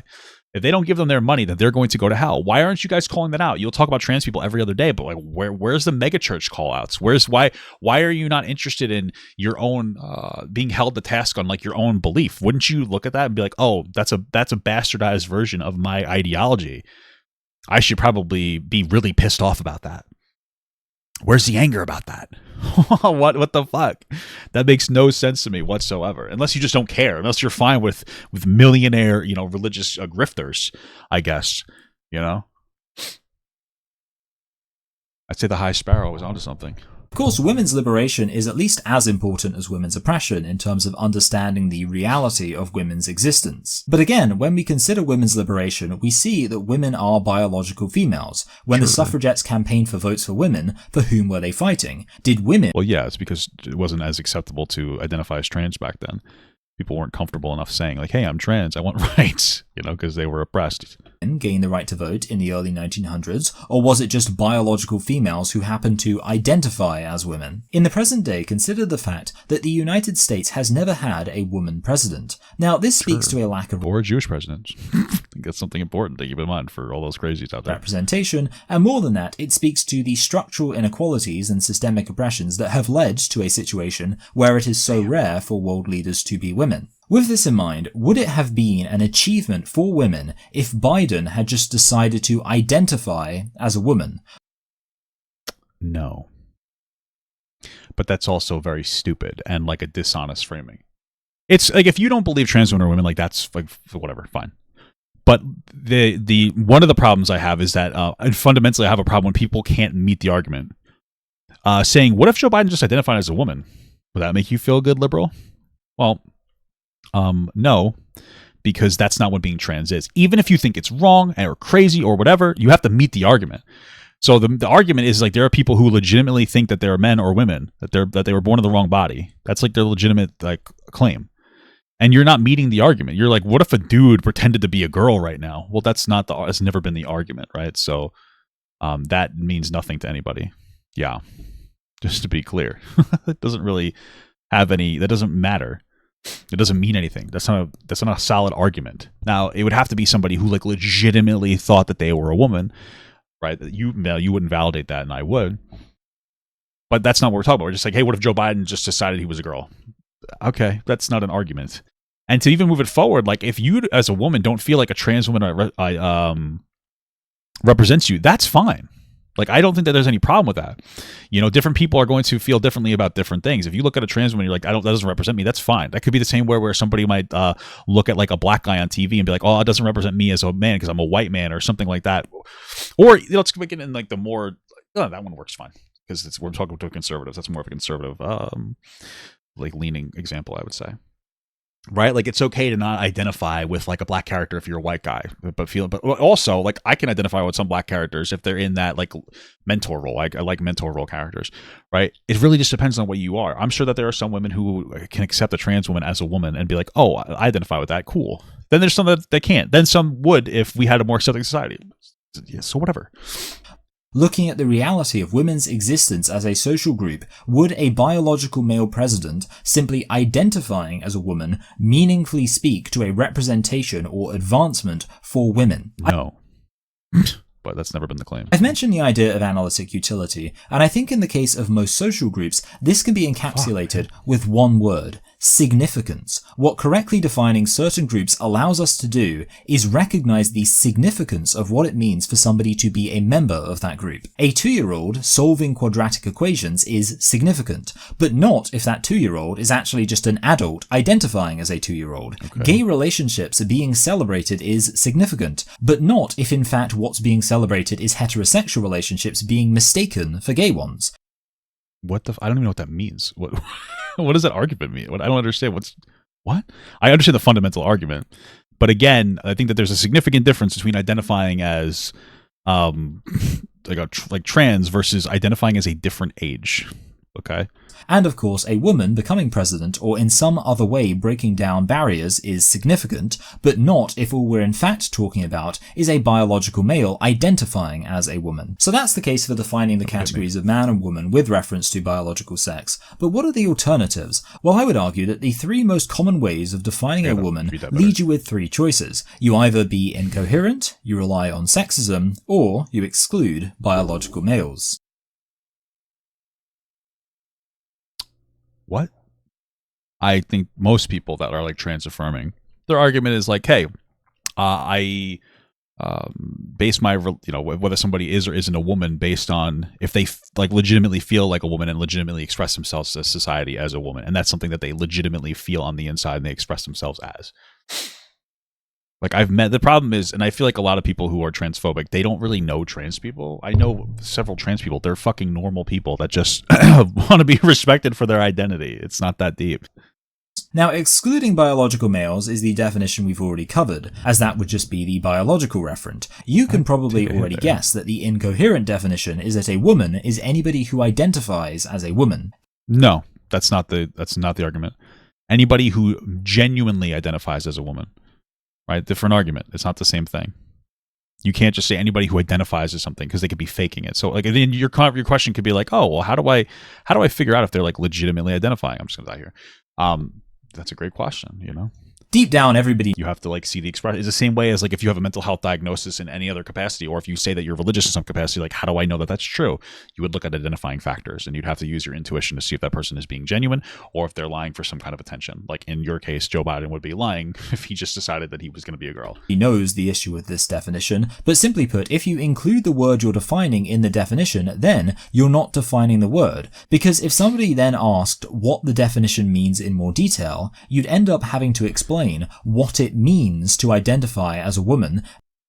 If they don't give them their money, then they're going to go to hell. Why aren't you guys calling that out? You'll talk about trans people every other day, but like, where's the megachurch call outs? Why are you not interested in your own being held to task on like your own belief? Wouldn't you look at that and be like, oh, that's a bastardized version of my ideology. I should probably be really pissed off about that. Where's the anger about that? What the fuck? That makes no sense to me whatsoever. Unless you just don't care. Unless you're fine with millionaire, religious grifters, I guess. I'd say the High Sparrow was onto something. Of course, women's liberation is at least as important as women's oppression in terms of understanding the reality of women's existence. But again, when we consider women's liberation, we see that women are biological females. When the suffragettes campaigned for votes for women, for whom were they fighting? Did women... Well, yeah, it's because it wasn't as acceptable to identify as trans back then. People weren't comfortable enough saying, like, hey, I'm trans, I want rights, because they were oppressed. Gain the right to vote in the early 1900s, or was it just biological females who happened to identify as women? In the present day, consider the fact that the United States has never had a woman president. Now, this speaks to a lack of... Or a Jewish president. I think that's something important to keep in mind for all those crazies out there. Representation, and more than that, it speaks to the structural inequalities and systemic oppressions that have led to a situation where it is so rare for world leaders to be women. With this in mind, would it have been an achievement for women if Biden had just decided to identify as a woman? No. But that's also very stupid and like a dishonest framing. It's like, if you don't believe trans women are women, like that's like whatever, fine. But the one of the problems I have is that, and fundamentally I have a problem when people can't meet the argument. Saying, what if Joe Biden just identified as a woman? Would that make you feel good, liberal? Well, no, because that's not what being trans is. Even if you think it's wrong or crazy or whatever, you have to meet the argument. So the argument is like, there are people who legitimately think that they're men or women, that they were born in the wrong body. That's like their legitimate like claim. And you're not meeting the argument. You're like, what if a dude pretended to be a girl right now? Well, that's never been the argument, right? So that means nothing to anybody. Yeah, just to be clear. It doesn't really have any, that doesn't matter. It doesn't mean anything. That's not a solid argument. Now, it would have to be somebody who like legitimately thought that they were a woman, right? You wouldn't validate that, and I would. But that's not what we're talking about. We're just like, hey, what if Joe Biden just decided he was a girl? Okay, that's not an argument. And to even move it forward, like if you as a woman don't feel like a trans woman represents you, that's fine. Like, I don't think that there's any problem with that. Different people are going to feel differently about different things. If you look at a trans woman, you're like, that doesn't represent me. That's fine. That could be the same where somebody might look at like a black guy on TV and be like, oh, it doesn't represent me as a man because I'm a white man or something like that. Or let's make it in like the more, that one works fine because we're talking to conservatives. That's more of a conservative, like leaning example, I would say. Right, like it's okay to not identify with like a black character if you're a white guy, but also like I can identify with some black characters if they're in that like mentor role. I like mentor role characters, right? It really just depends on what you are. I'm sure that there are some women who can accept a trans woman as a woman and be like, oh, I identify with that, cool. Then there's some that they can't. Then some would if we had a more accepting society. Yeah, so whatever. Looking at the reality of women's existence as a social group, would a biological male president simply identifying as a woman meaningfully speak to a representation or advancement for women? No. But that's never been the claim. I've mentioned the idea of analytic utility, and I think in the case of most social groups, this can be encapsulated with one word: significance. What correctly defining certain groups allows us to do is recognize the significance of what it means for somebody to be a member of that group. A 2-year-old solving quadratic equations is significant, but not if that 2-year-old is actually just an adult identifying as a 2-year-old. Okay. Gay relationships being celebrated is significant, but not if in fact what's being celebrated is heterosexual relationships being mistaken for gay ones. I don't even know what that means. What does that argument mean? I don't understand. What? I understand the fundamental argument, but again, I think that there's a significant difference between identifying as like trans versus identifying as a different age. Okay. And of course, a woman becoming president or in some other way breaking down barriers is significant, but not if all we're in fact talking about is a biological male identifying as a woman. So that's the case for defining the categories of man and woman with reference to biological sex. But what are the alternatives? Well, I would argue that the three most common ways of defining a woman lead you with three choices. You either be incoherent, you rely on sexism, or you exclude biological males. What? I think most people that are like trans affirming, their argument is like, hey, I base my, whether somebody is or isn't a woman based on if they like legitimately feel like a woman and legitimately express themselves to society as a woman. And that's something that they legitimately feel on the inside and they express themselves as. Like the problem is, and I feel like a lot of people who are transphobic, they don't really know trans people. I know several trans people. They're fucking normal people that just want to be respected for their identity. It's not that deep. Now, excluding biological males is the definition we've already covered, as that would just be the biological referent. You can probably already guess that the incoherent definition is that a woman is anybody who identifies as a woman. No, that's not the argument. Anybody who genuinely identifies as a woman. Right? Different argument. It's not the same thing. You can't just say anybody who identifies as something because they could be faking it. So like then your question could be like, oh, well, how do I figure out if they're like legitimately identifying? I'm just gonna die here. That's a great question, you know? Deep down, everybody... You have to like see the expression. It's the same way as like if you have a mental health diagnosis in any other capacity, or if you say that you're religious in some capacity, like how do I know that that's true? You would look at identifying factors and you'd have to use your intuition to see if that person is being genuine or if they're lying for some kind of attention. Like in your case, Joe Biden would be lying if he just decided that he was going to be a girl. He knows the issue with this definition, but simply put, if you include the word you're defining in the definition, then you're not defining the word. Because if somebody then asked what the definition means in more detail, you'd end up having to explain what it means to identify as a woman.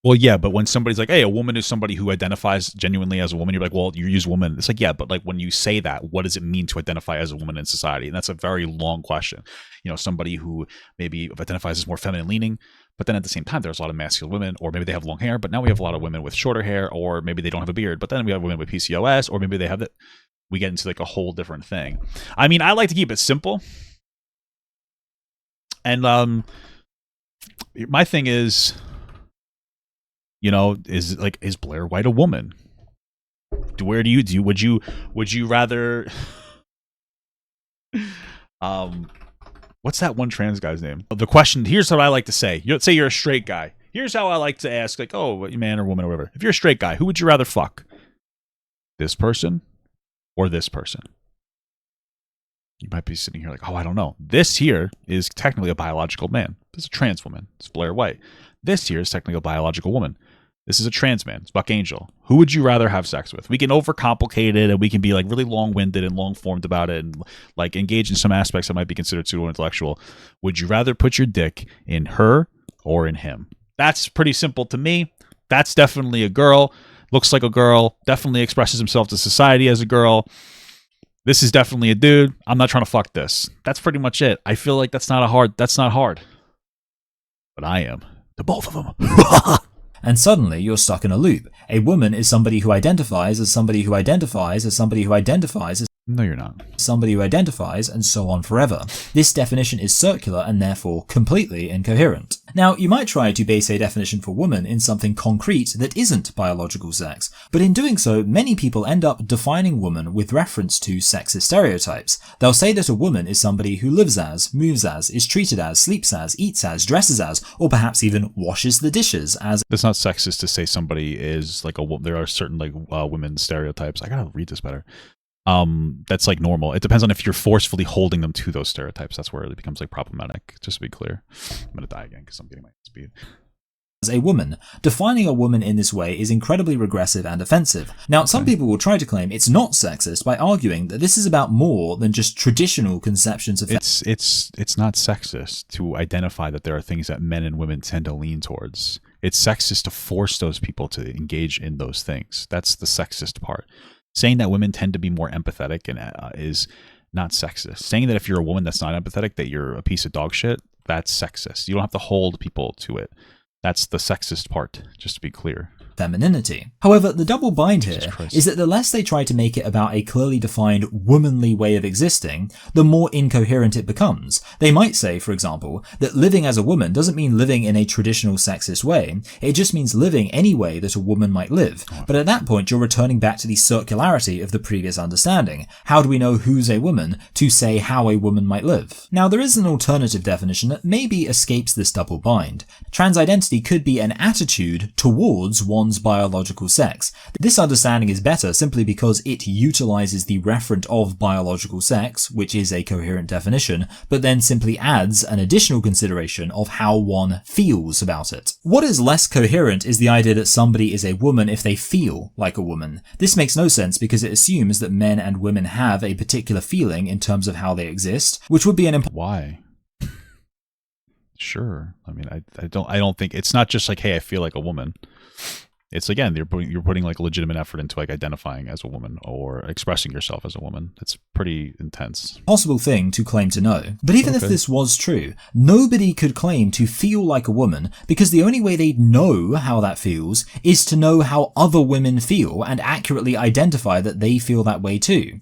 Well, yeah, but when somebody's like, hey, a woman is somebody who identifies genuinely as a woman, you're like, well, you use woman. It's like, yeah, but like when you say that, what does it mean to identify as a woman in society? And that's a very long question. You know, somebody who maybe identifies as more feminine leaning, but then at the same time, there's a lot of masculine women, or maybe they have long hair, but now we have a lot of women with shorter hair, or maybe they don't have a beard, but then we have women with PCOS, or maybe they have that. We get into like a whole different thing. I mean, I like to keep it simple. And my thing is, you know, is Blair White a woman? Would you rather what's that one trans guy's name? The question, here's what I like to say. Say you're a straight guy. Here's how I like to ask, like, oh, man or woman or whatever. If you're a straight guy, who would you rather fuck? This person or this person? You might be sitting here like, oh, I don't know. This here is technically a biological man. This is a trans woman. It's Blair White. This here is technically a biological woman. This is a trans man. It's Buck Angel. Who would you rather have sex with? We can overcomplicate it, and we can be like really long-winded and long-formed about it, and like engage in some aspects that might be considered pseudo-intellectual. Would you rather put your dick in her or in him? That's pretty simple to me. That's definitely a girl. Looks like a girl. Definitely expresses himself to society as a girl. This is definitely a dude. I'm not trying to fuck this. That's pretty much it. I feel like that's not hard. But I am to both of them. And suddenly you're stuck in a loop. A woman is somebody who identifies as somebody who identifies as somebody who identifies as No, you're not. somebody who identifies, and so on forever. This definition is circular and therefore completely incoherent. Now, you might try to base a definition for woman in something concrete that isn't biological sex, but in doing so, many people end up defining woman with reference to sexist stereotypes. They'll say that a woman is somebody who lives as, moves as, is treated as, sleeps as, eats as, dresses as, or perhaps even washes the dishes as. It's not sexist to say somebody is like a woman. There are certain like women stereotypes. I gotta read this better. That's like normal. It depends on if you're forcefully holding them to those stereotypes. That's where it becomes like problematic. Just to be clear, I'm gonna die again because I'm getting my speed. As a woman. Defining a woman in this way is incredibly regressive and offensive. Now, some people will try to claim it's not sexist by arguing that this is about more than just traditional conceptions of It's not sexist to identify that there are things that men and women tend to lean towards. It's sexist to force those people to engage in those things. That's the sexist part. Saying that women tend to be more empathetic and is not sexist. Saying that if you're a woman that's not empathetic, that you're a piece of dog shit, that's sexist. You don't have to hold people to it. That's the sexist part, just to be clear. femininity. However, the double bind here is that the less they try to make it about a clearly defined womanly way of existing, the more incoherent it becomes. They might say, for example, that living as a woman doesn't mean living in a traditional sexist way, it just means living any way that a woman might live. But at that point, you're returning back to the circularity of the previous understanding. How do we know who's a woman to say how a woman might live? Now, there is an alternative definition that maybe escapes this double bind. Transidentity could be an attitude towards one's biological sex. This understanding is better simply because it utilizes the referent of biological sex, which is a coherent definition, but then simply adds an additional consideration of how one feels about it. What is less coherent is the idea that somebody is a woman if they feel like a woman. This makes no sense because it assumes that men and women have a particular feeling in terms of how they exist, which would be an Why? Sure. I mean, I don't think it's not just like, hey, I feel like a woman. It's again, you're putting like legitimate effort into like identifying as a woman or expressing yourself as a woman. It's pretty intense. Possible thing to claim to know. But even if this was true, nobody could claim to feel like a woman because the only way they'd know how that feels is to know how other women feel and accurately identify that they feel that way too.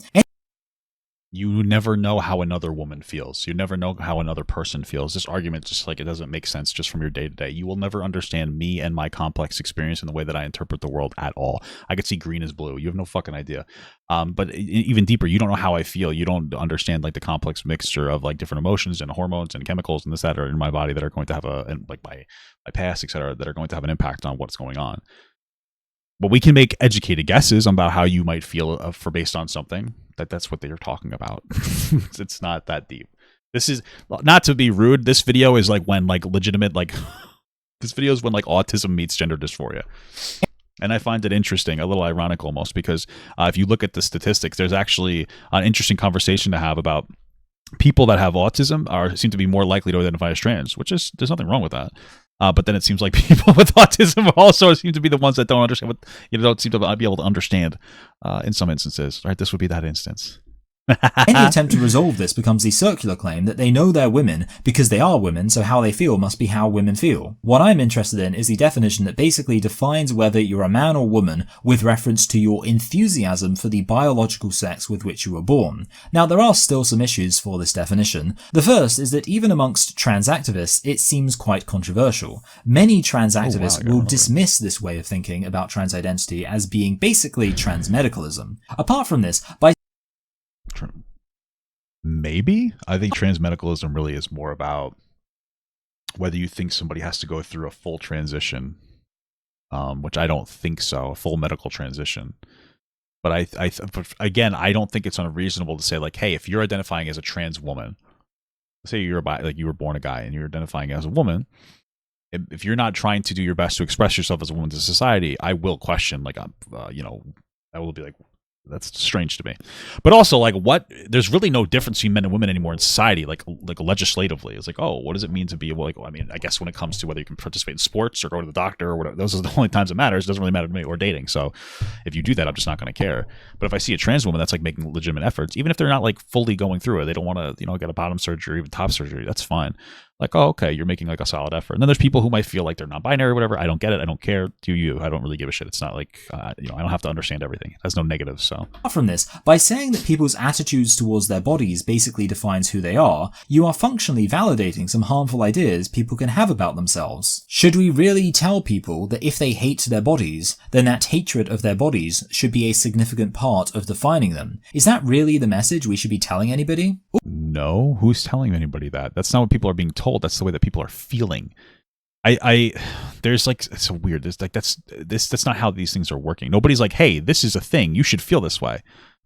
You never know how another woman feels. You never know how another person feels. This argument just like it doesn't make sense just from your day to day. You will never understand me and my complex experience in the way that I interpret the world at all. I could see green as blue. You have no fucking idea. But even deeper, you don't know how I feel. You don't understand like the complex mixture of like different emotions and hormones and chemicals and this that are in my body that are going to have and like my past, etc., that are going to have an impact on what's going on. But we can make educated guesses about how you might feel for based on something. That's what they're talking about. It's not that deep. This is not to be rude. This video is like when like legitimate like this video is when like autism meets gender dysphoria. And I find it interesting, a little ironic almost, because if you look at the statistics, there's actually an interesting conversation to have about people that have autism seem to be more likely to identify as trans, which is there's nothing wrong with that. But then it seems like people with autism also seem to be the ones that don't understand don't seem to be able to understand in some instances. Right? This would be that instance. Any attempt to resolve this becomes the circular claim that they know they're women because they are women, so how they feel must be how women feel. What I'm interested in is the definition that basically defines whether you're a man or woman with reference to your enthusiasm for the biological sex with which you were born. Now, there are still some issues for this definition. The first is that even amongst trans activists, it seems quite controversial. Many trans activists will dismiss this way of thinking about trans identity as being basically transmedicalism. Apart from this, by maybe I think transmedicalism really is more about whether you think somebody has to go through a full transition, which I don't think so, a full medical transition. But again, I don't think it's unreasonable to say like, hey, if you're identifying as a trans woman, say you were born a guy and you're identifying as a woman, if you're not trying to do your best to express yourself as a woman to society, I will question like, I will be like, that's strange to me. But also, like, there's really no difference between men and women anymore in society, like legislatively. It's like, oh, what does it mean to be like, I mean, I guess when it comes to whether you can participate in sports or go to the doctor or whatever, those are the only times it matters. It doesn't really matter to me, or dating. So if you do that, I'm just not going to care. But if I see a trans woman that's like making legitimate efforts, even if they're not like fully going through it, they don't want to, get a bottom surgery or even top surgery, that's fine. Like, oh, okay, you're making like a solid effort. And then there's people who might feel like they're non-binary or whatever. I don't get it. I don't care. Do you? I don't really give a shit. It's not like, I don't have to understand everything. It has no negatives, so. Apart from this, by saying that people's attitudes towards their bodies basically defines who they are, you are functionally validating some harmful ideas people can have about themselves. Should we really tell people that if they hate their bodies, then that hatred of their bodies should be a significant part of defining them? Is that really the message we should be telling anybody? No, who's telling anybody that? That's not what people are being told. That's the way that people are feeling. There's like, it's so weird. There's like, that's not how these things are working. Nobody's like, hey, this is a thing. You should feel this way.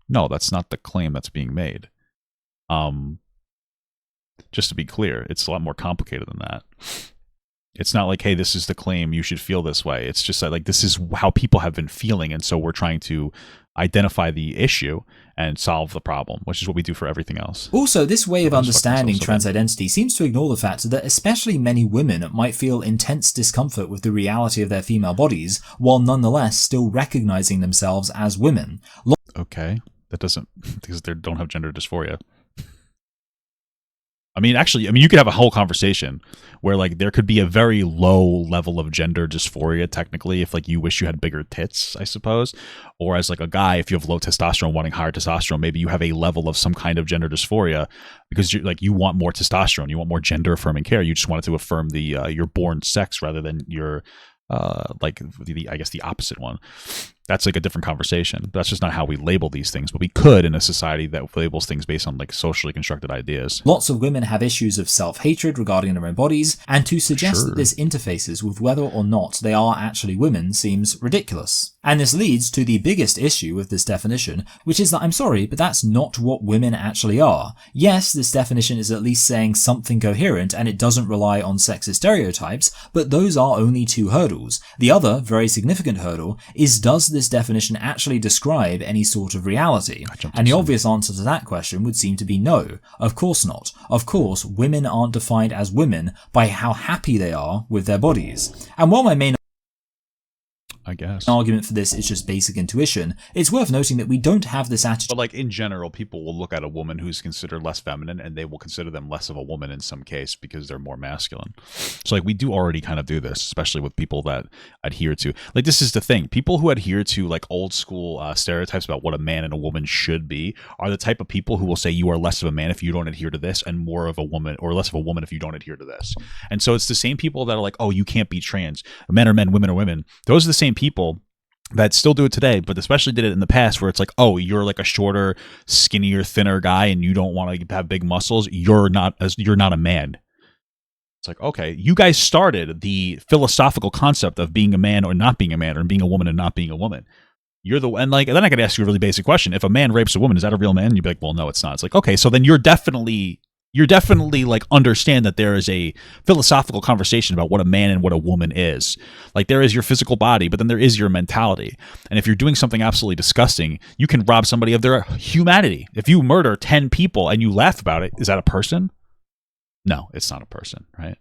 No, that's not the claim that's being made. Just to be clear, it's a lot more complicated than that. It's not like, hey, this is the claim, you should feel this way. It's just that, like, this is how people have been feeling, and so we're trying to identify the issue and solve the problem, which is what we do for everything else. Also, this way of understanding trans identity seems to ignore the fact that especially many women might feel intense discomfort with the reality of their female bodies, while nonetheless still recognizing themselves as women. Okay, that doesn't, because they don't have gender dysphoria. I mean, actually, you could have a whole conversation where like there could be a very low level of gender dysphoria technically if like you wish you had bigger tits, I suppose. Or as like a guy, if you have low testosterone wanting higher testosterone, maybe you have a level of some kind of gender dysphoria because you want more testosterone, you want more gender affirming care. You just want it to affirm the your born sex rather than your like I guess the opposite one. That's like a different conversation. That's just not how we label these things, but we could in a society that labels things based on like socially constructed ideas. Lots of women have issues of self-hatred regarding their own bodies, and to suggest that this interfaces with whether or not they are actually women seems ridiculous. And this leads to the biggest issue with this definition, which is that I'm sorry, but that's not what women actually are. Yes, this definition is at least saying something coherent and it doesn't rely on sexist stereotypes, but those are only two hurdles. The other, very significant hurdle is, does this definition actually describe any sort of reality? And the obvious answer to that question would seem to be no. Of course not. Of course, women aren't defined as women by how happy they are with their bodies. And while my main argument for this is just basic intuition, it's worth noting that we don't have this attitude. But like in general, people will look at a woman who's considered less feminine and they will consider them less of a woman in some case because they're more masculine. So like we do already kind of do this, especially with people that adhere to, like, this is the thing, people who adhere to like old school stereotypes about what a man and a woman should be are the type of people who will say you are less of a man if you don't adhere to this and more of a woman, or less of a woman if you don't adhere to this. And so it's the same people that are like, oh, you can't be trans, men are men, women are women. Those are the same people that still do it today, but especially did it in the past, where it's like, oh, you're like a shorter, skinnier, thinner guy and you don't want to have big muscles, you're not a man. It's like, okay, you guys started the philosophical concept of being a man or not being a man, or being a woman and not being a woman. You're the, and like, and then I could ask you a really basic question. If a man rapes a woman, is that a real man? And you'd be like, well, no, it's not. It's like, okay, so then you're definitely like understand that there is a philosophical conversation about what a man and what a woman is. Like there is your physical body, but then there is your mentality. And if you're doing something absolutely disgusting, you can rob somebody of their humanity. If you murder 10 people and you laugh about it, is that a person? No, it's not a person, right?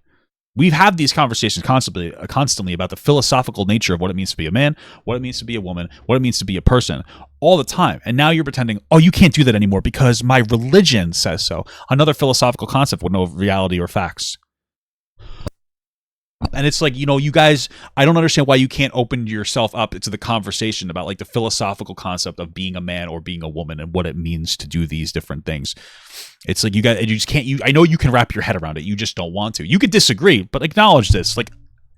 We've had these conversations constantly about the philosophical nature of what it means to be a man, what it means to be a woman, what it means to be a person, all the time. And now you're pretending, oh, you can't do that anymore because my religion says so. Another philosophical concept with no reality or facts. And it's like, you know, you guys, I don't understand why you can't open yourself up to the conversation about like the philosophical concept of being a man or being a woman and what it means to do these different things. It's like you just can't, I know you can wrap your head around it. You just don't want to. You could disagree, but acknowledge this. Like,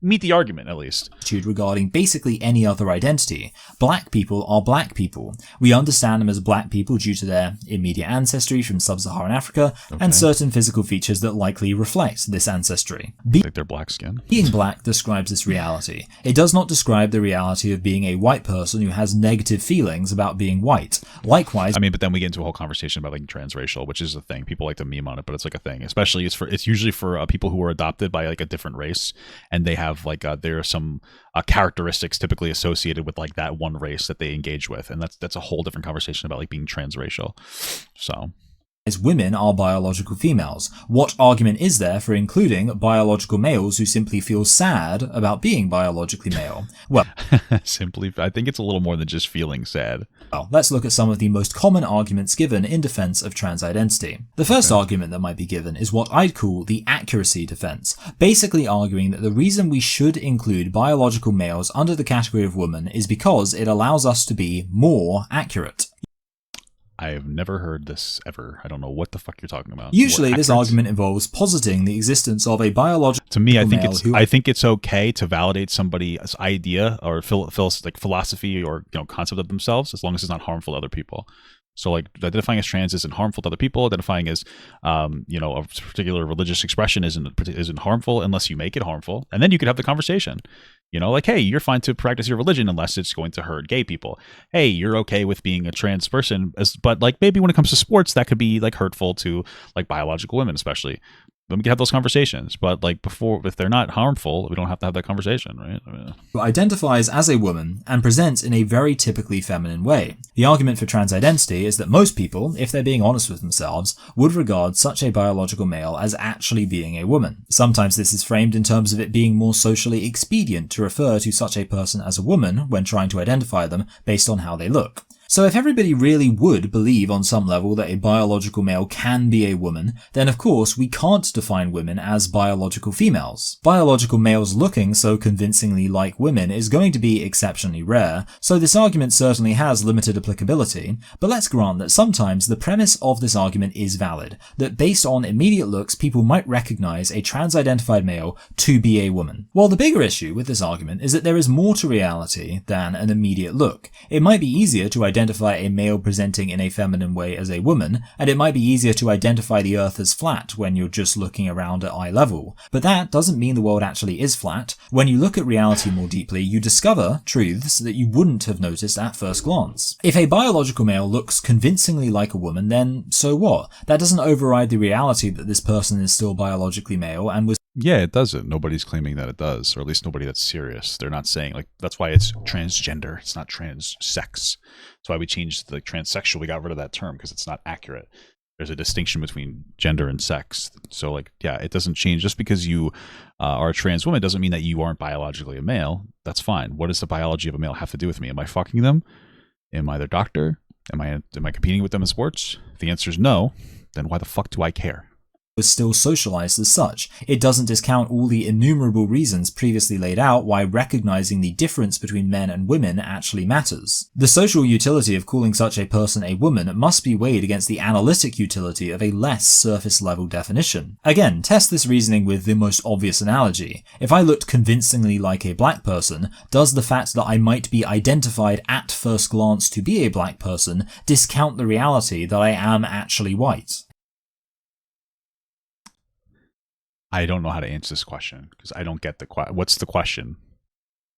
meet the argument at least. Regarding basically any other identity. Black people are black people. We understand them as black people due to their immediate ancestry from sub-Saharan Africa, and certain physical features that likely reflect this ancestry. Like their black skin. Being black describes this reality. It does not describe the reality of being a white person who has negative feelings about being white. Likewise, I mean, but then we get into a whole conversation about like transracial, which is a thing. People like to meme on it, but it's like a thing. Especially it's usually for people who are adopted by like a different race, and they have like there are some characteristics typically associated with like that one race that they engage with, and that's a whole different conversation about like being transracial. So as women are biological females. What argument is there for including biological males who simply feel sad about being biologically male? Well, simply, I think it's a little more than just feeling sad. Well, let's look at some of the most common arguments given in defense of trans identity. The first argument that might be given is what I'd call the accuracy defense, basically arguing that the reason we should include biological males under the category of woman is because it allows us to be more accurate. I have never heard this ever. I don't know what the fuck you're talking about. Usually, this argument involves positing the existence of a biological. To me, I think it's okay to validate somebody's idea or philosophy or concept of themselves as long as it's not harmful to other people. So, like, identifying as trans isn't harmful to other people. Identifying as, a particular religious expression isn't harmful unless you make it harmful, and then you could have the conversation. Like, hey, you're fine to practice your religion unless it's going to hurt gay people. Hey, you're okay with being a trans person, but like maybe when it comes to sports, that could be like hurtful to like biological women, especially. Then we can have those conversations, but like before, if they're not harmful, we don't have to have that conversation, right? Who identifies as a woman and presents in a very typically feminine way. The argument for trans identity is that most people, if they're being honest with themselves, would regard such a biological male as actually being a woman. Sometimes this is framed in terms of it being more socially expedient to refer to such a person as a woman when trying to identify them based on how they look. So if everybody really would believe on some level that a biological male can be a woman, then of course we can't define women as biological females. Biological males looking so convincingly like women is going to be exceptionally rare, so this argument certainly has limited applicability, but let's grant that sometimes the premise of this argument is valid, that based on immediate looks people might recognize a trans-identified male to be a woman. While the bigger issue with this argument is that there is more to reality than an immediate look. It might be easier to identify a male presenting in a feminine way as a woman, and it might be easier to identify the earth as flat when you're just looking around at eye level. But that doesn't mean the world actually is flat. When you look at reality more deeply, you discover truths that you wouldn't have noticed at first glance. If a biological male looks convincingly like a woman, then so what? That doesn't override the reality that this person is still biologically male and was Yeah, it doesn't. Nobody's claiming that it does, or at least nobody that's serious. They're not saying, like, that's why it's transgender. It's not trans-sex. That's why we changed the transsexual. We got rid of that term because it's not accurate. There's a distinction between gender and sex. So, like, yeah, it doesn't change. Just because you are a trans woman doesn't mean that you aren't biologically a male. That's fine. What does the biology of a male have to do with me? Am I fucking them? Am I their doctor? Am I competing with them in sports? If the answer is no, then why the fuck do I care? Was still socialized as such. It doesn't discount all the innumerable reasons previously laid out why recognizing the difference between men and women actually matters. The social utility of calling such a person a woman must be weighed against the analytic utility of a less surface-level definition. Again, test this reasoning with the most obvious analogy. If I looked convincingly like a black person, does the fact that I might be identified at first glance to be a black person discount the reality that I am actually white? I don't know how to answer this question because I don't get the question. What's the question?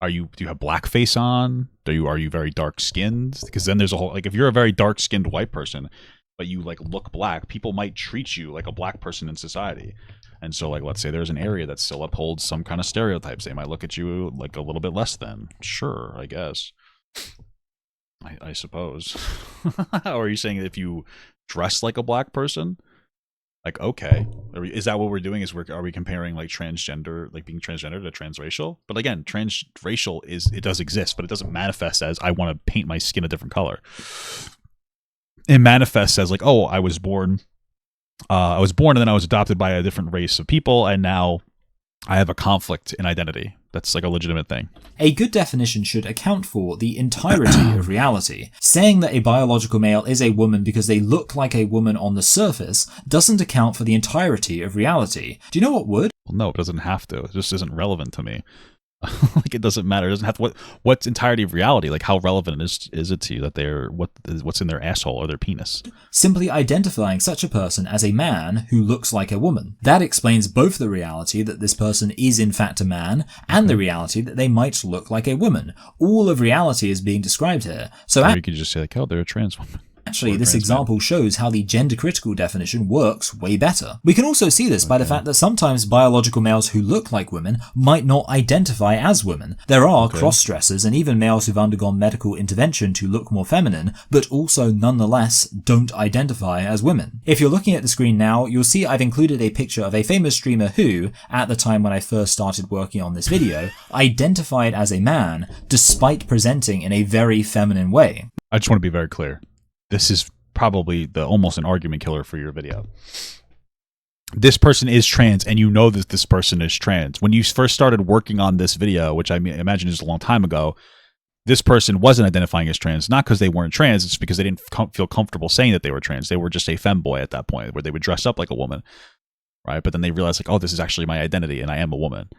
Do you have blackface on? Are you very dark skinned? Because then there's a whole, like, if you're a very dark skinned white person, but you like look black, people might treat you like a black person in society. And so, like, let's say there's an area that still upholds some kind of stereotypes. They might look at you like a little bit less than. Sure, I guess. I suppose. Or are you saying that if you dress like a black person? Like, okay, is that what we're doing? Are we comparing like transgender, like being transgender to transracial? But again, transracial it does exist, but it doesn't manifest as I want to paint my skin a different color. It manifests as like, oh, I was born and then I was adopted by a different race of people, and now I have a conflict in identity. That's like a legitimate thing. A good definition should account for the entirety of reality. Saying that a biological male is a woman because they look like a woman on the surface doesn't account for the entirety of reality. Do you know what would? Well, no, it doesn't have to. It just isn't relevant to me. Like, it doesn't matter. It doesn't have to. What's entirety of reality? Like, how relevant is it to you that what's in their asshole or their penis? Simply identifying such a person as a man who looks like a woman. That explains both the reality that this person is in fact a man and the reality that they might look like a woman. All of reality is being described here. So or you could just say like, oh, they're a trans woman. Actually, this example shows how the gender-critical definition works way better. We can also see this by the fact that sometimes biological males who look like women might not identify as women. There are cross-dressers and even males who've undergone medical intervention to look more feminine, but also nonetheless don't identify as women. If you're looking at the screen now, you'll see I've included a picture of a famous streamer who, at the time when I first started working on this video, identified as a man despite presenting in a very feminine way. I just want to be very clear. This is probably almost an argument killer for your video. This person is trans, and you know that this person is trans. When you first started working on this video, which I imagine is a long time ago, this person wasn't identifying as trans, not because they weren't trans, it's because they didn't feel comfortable saying that they were trans. They were just a femboy at that point, where they would dress up like a woman, right? But then they realized, like, oh, this is actually my identity, and I am a woman.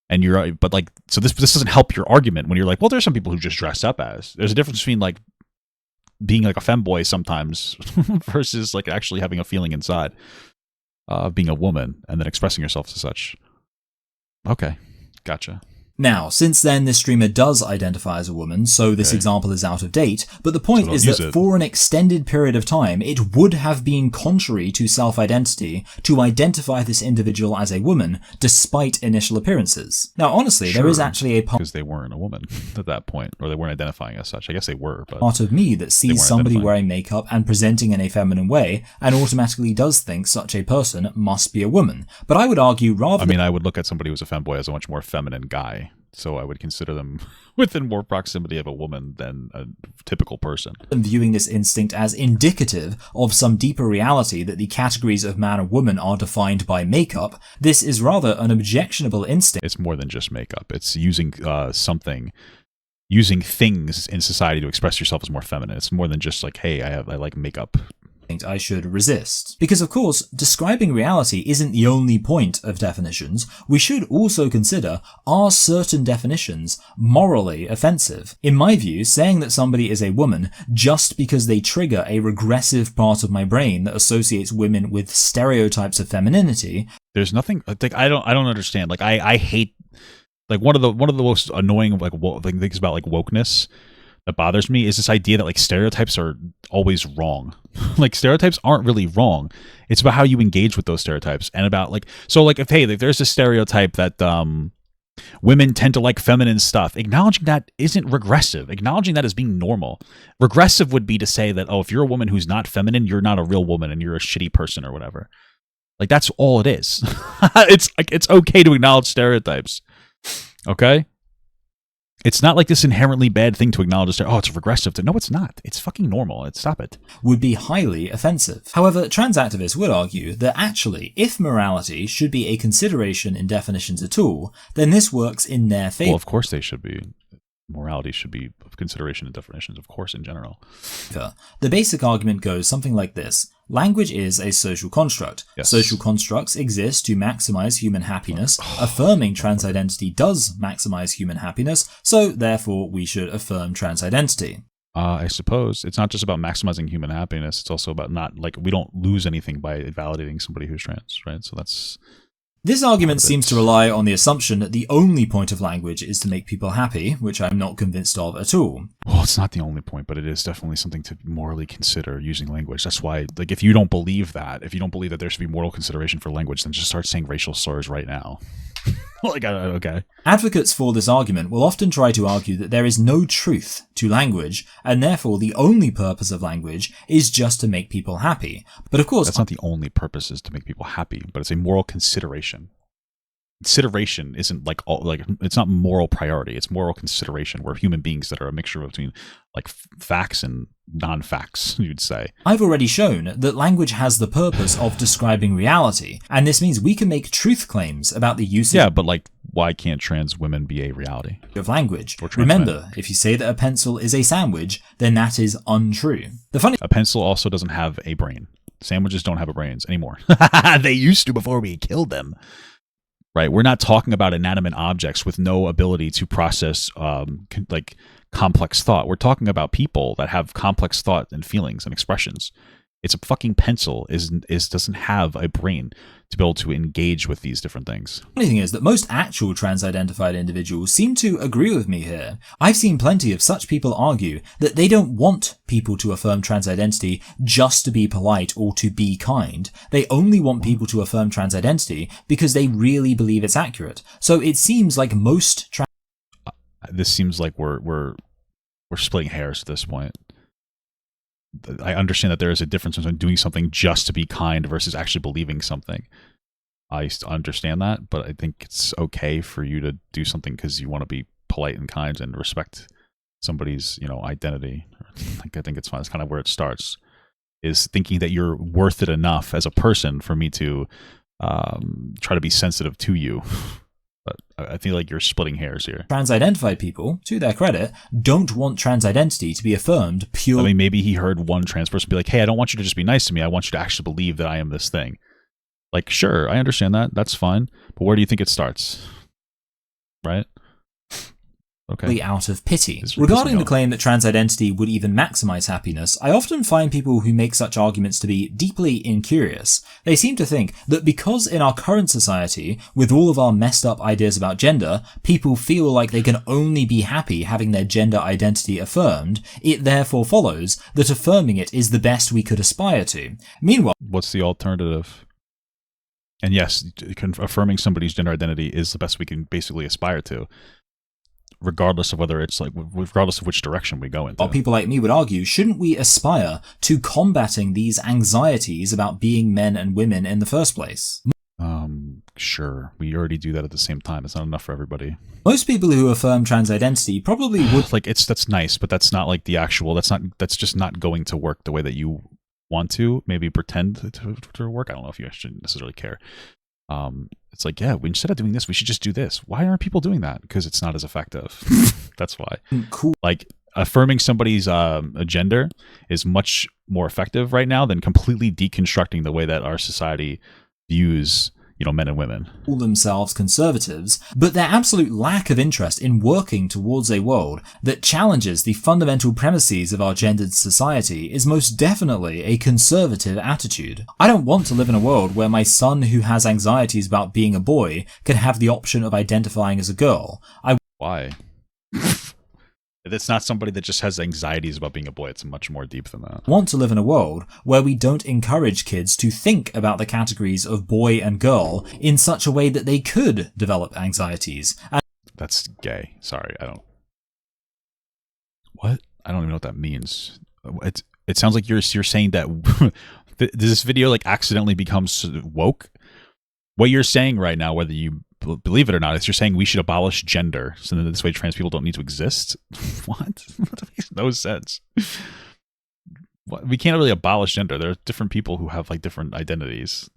And but like, so this doesn't help your argument when you're like, well, there's some people who just dress up as. There's a difference between like being like a femboy sometimes versus like actually having a feeling inside of being a woman and then expressing yourself as such. Okay, gotcha. Now, since then, this streamer does identify as a woman, so this example is out of date, but the point is that for an extended period of time, it would have been contrary to self-identity to identify this individual as a woman, despite initial appearances. Now, honestly, there is actually a because they weren't a woman at that point, or they weren't identifying as such. I guess they were, but part of me that sees somebody wearing makeup and presenting in a feminine way, and automatically does think such a person must be a woman. But I would argue rather... I mean, I would look at somebody who's a femboy as a much more feminine guy. so I would consider them within more proximity of a woman than a typical person. And viewing this instinct as indicative of some deeper reality that the categories of man and woman are defined by makeup, this is rather an objectionable instinct. It's more than just makeup. It's using using things in society to express yourself as more feminine. It's more than just like, hey, I like makeup. I should resist. Because of course, describing reality isn't the only point of definitions. We should also consider, are certain definitions morally offensive? In my view, saying that somebody is a woman just because they trigger a regressive part of my brain that associates women with stereotypes of femininity. There's nothing like I don't understand. Like I hate like one of the most annoying things about like wokeness that bothers me is this idea that like stereotypes are always wrong. Like stereotypes aren't really wrong. It's about how you engage with those stereotypes and about like, so like if, hey, like, there's a stereotype that women tend to like feminine stuff, acknowledging that isn't regressive. Acknowledging that as being normal. Regressive would be to say that, oh, if you're a woman who's not feminine, you're not a real woman and you're a shitty person or whatever. Like that's all it is. It's like, it's okay to acknowledge stereotypes. Okay? It's not like this inherently bad thing to acknowledge. Oh, it's regressive. No, it's not. It's fucking normal. Stop it. Would be highly offensive. However, trans activists would argue that actually, if morality should be a consideration in definitions at all, then this works in their favor. Well, of course they should be. Morality should be of consideration in definitions, of course, in general. The basic argument goes something like this. Language is a social construct. Yes. Social constructs exist to maximize human happiness. Affirming trans identity does maximize human happiness, so therefore we should affirm trans identity. I suppose it's not just about maximizing human happiness. It's also about not, like, we don't lose anything by validating somebody who's trans, right? So that's... This argument seems to rely on the assumption that the only point of language is to make people happy, which I'm not convinced of at all. Well, it's not the only point, but it is definitely something to morally consider using language. That's why, like, if you don't believe that there should be moral consideration for language, then just start saying racial slurs right now. Like, okay. Advocates for this argument will often try to argue that there is no truth to language, and therefore the only purpose of language is just to make people happy. But of course... That's not the only purpose, is to make people happy, but it's a moral consideration. Consideration isn't like it's not moral priority, it's moral consideration. We're human beings that are a mixture between like facts and non-facts, you'd say. I've already shown that language has the purpose of describing reality, and this means we can make truth claims about the usage... Yeah, but like, why can't trans women be a reality? ...of language. Remember, if you say that a pencil is a sandwich, then that is untrue. A pencil also doesn't have a brain. Sandwiches don't have brains anymore. They used to before we killed them. Right, we're not talking about inanimate objects with no ability to process like complex thought. We're talking about people that have complex thought and feelings and expressions. It's a fucking pencil doesn't have a brain to be able to engage with these different things. The funny thing is that most actual trans-identified individuals seem to agree with me here. I've seen plenty of such people argue that they don't want people to affirm trans identity just to be polite or to be kind. They only want people to affirm trans identity because they really believe it's accurate. So it seems like most this seems like we're splitting hairs at this point. I understand that there is a difference between doing something just to be kind versus actually believing something. I understand that, but I think it's okay for you to do something because you want to be polite and kind and respect somebody's, identity. Like, I think it's fine. It's kind of where it starts, is thinking that you're worth it enough as a person for me to try to be sensitive to you. But I feel like you're splitting hairs here. Trans-identified people, to their credit, don't want trans identity to be affirmed purely... I mean, maybe he heard one trans person be like, hey, I don't want you to just be nice to me. I want you to actually believe that I am this thing. Like, sure, I understand that. That's fine. But where do you think it starts? Right? Okay. Out of pity. Regarding the claim that trans identity would even maximize happiness, I often find people who make such arguments to be deeply incurious. They seem to think that because in our current society, with all of our messed up ideas about gender, people feel like they can only be happy having their gender identity affirmed, it therefore follows that affirming it is the best we could aspire to. Meanwhile, what's the alternative? And yes, affirming somebody's gender identity is the best we can basically aspire to, regardless of whether it's like, regardless of which direction we go into. People like me would argue, shouldn't we aspire to combating these anxieties about being men and women in the first place? sure, we already do that at the same time. It's not enough for everybody. Most people who affirm trans identity probably would like that's nice, but that's not like the actual. That's just not going to work the way that you want to. Maybe pretend to work. I don't know if you should necessarily care. It's like, yeah, instead of doing this, we should just do this. Why aren't people doing that? Because it's not as effective. That's why. Cool. Like affirming somebody's gender is much more effective right now than completely deconstructing the way that our society views, men and women. Call themselves conservatives, but their absolute lack of interest in working towards a world that challenges the fundamental premises of our gendered society is most definitely a conservative attitude. I don't want to live in a world where my son who has anxieties about being a boy can have the option of identifying as a girl. Why? It's not somebody that just has anxieties about being a boy. It's much more deep than that. I want to live in a world where we don't encourage kids to think about the categories of boy and girl in such a way that they could develop anxieties. That's gay. Sorry, I don't... What? I don't even know what that means. It sounds like you're saying that this video like accidentally becomes woke. What you're saying right now, whether you believe it or not, is you're saying we should abolish gender so that this way trans people don't need to exist. What? That makes no sense. We can't really abolish gender. There are different people who have like different identities.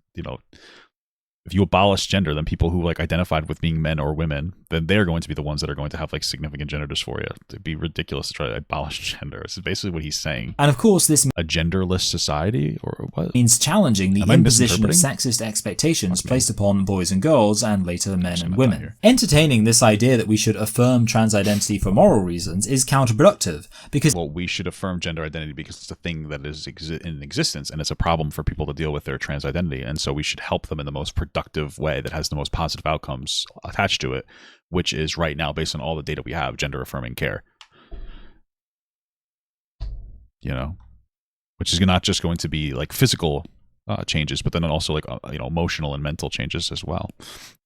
If you abolish gender, then people who like identified with being men or women, then they're going to be the ones that are going to have like significant gender dysphoria. It'd be ridiculous to try to abolish gender. This is basically what he's saying. And of course, this a genderless society, or what? Means challenging the imposition of sexist expectations placed upon boys and girls, and later men and women. Entertaining this idea that we should affirm trans identity for moral reasons is counterproductive because we should affirm gender identity because it's a thing that is in existence, and it's a problem for people to deal with their trans identity, and so we should help them in the most productive way that has the most positive outcomes attached to it, which is right now, based on all the data we have, gender affirming care. Which is not just going to be like physical changes, but then also like emotional and mental changes as well.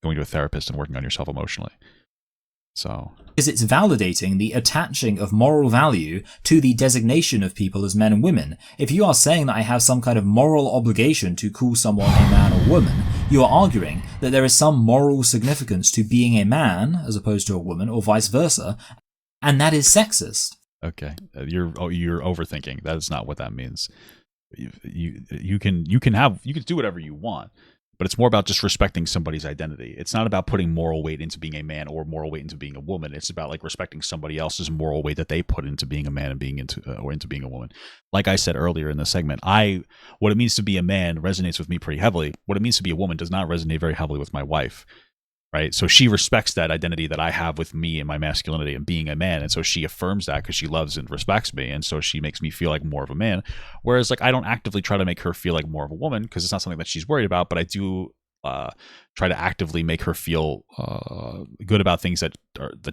Going to a therapist and working on yourself emotionally. So, because it's validating the attaching of moral value to the designation of people as men and women. If you are saying that I have some kind of moral obligation to call someone a man or woman, you are arguing that there is some moral significance to being a man as opposed to a woman, or vice versa, and that is sexist. Okay, you're overthinking. That is not what that means. You can do whatever you want. But it's more about just respecting somebody's identity. It's not about putting moral weight into being a man or moral weight into being a woman. It's about like respecting somebody else's moral weight that they put into being a man and being into being a woman. Like I said earlier in the segment, what it means to be a man resonates with me pretty heavily. What it means to be a woman does not resonate very heavily with my wife. Right. So she respects that identity that I have with me and my masculinity and being a man. And so she affirms that because she loves and respects me. And so she makes me feel like more of a man. Whereas like I don't actively try to make her feel like more of a woman because it's not something that she's worried about. But I do try to actively make her feel good about things that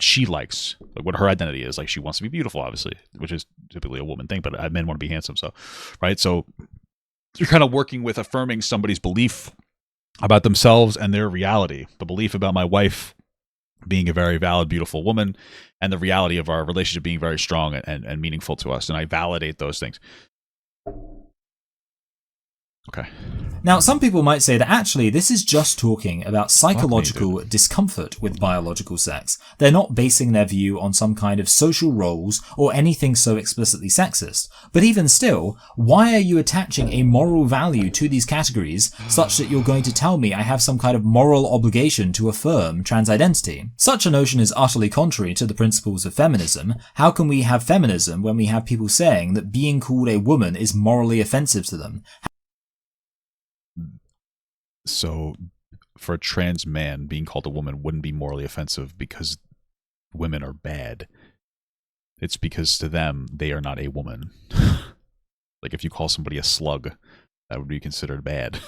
she likes, like what her identity is. Like she wants to be beautiful, obviously, which is typically a woman thing. But men want to be handsome. So right. So you're kind of working with affirming somebody's belief about themselves and their reality, the belief about my wife being a very valid, beautiful woman, and the reality of our relationship being very strong and meaningful to us. And I validate those things. Okay. Now, some people might say that actually this is just talking about psychological discomfort with biological sex. They're not basing their view on some kind of social roles or anything so explicitly sexist. But even still, why are you attaching a moral value to these categories such that you're going to tell me I have some kind of moral obligation to affirm trans identity? Such a notion is utterly contrary to the principles of feminism. How can we have feminism when we have people saying that being called a woman is morally offensive to them? So for a trans man, being called a woman wouldn't be morally offensive because women are bad. It's because to them, they are not a woman. Like if you call somebody a slug, that would be considered bad.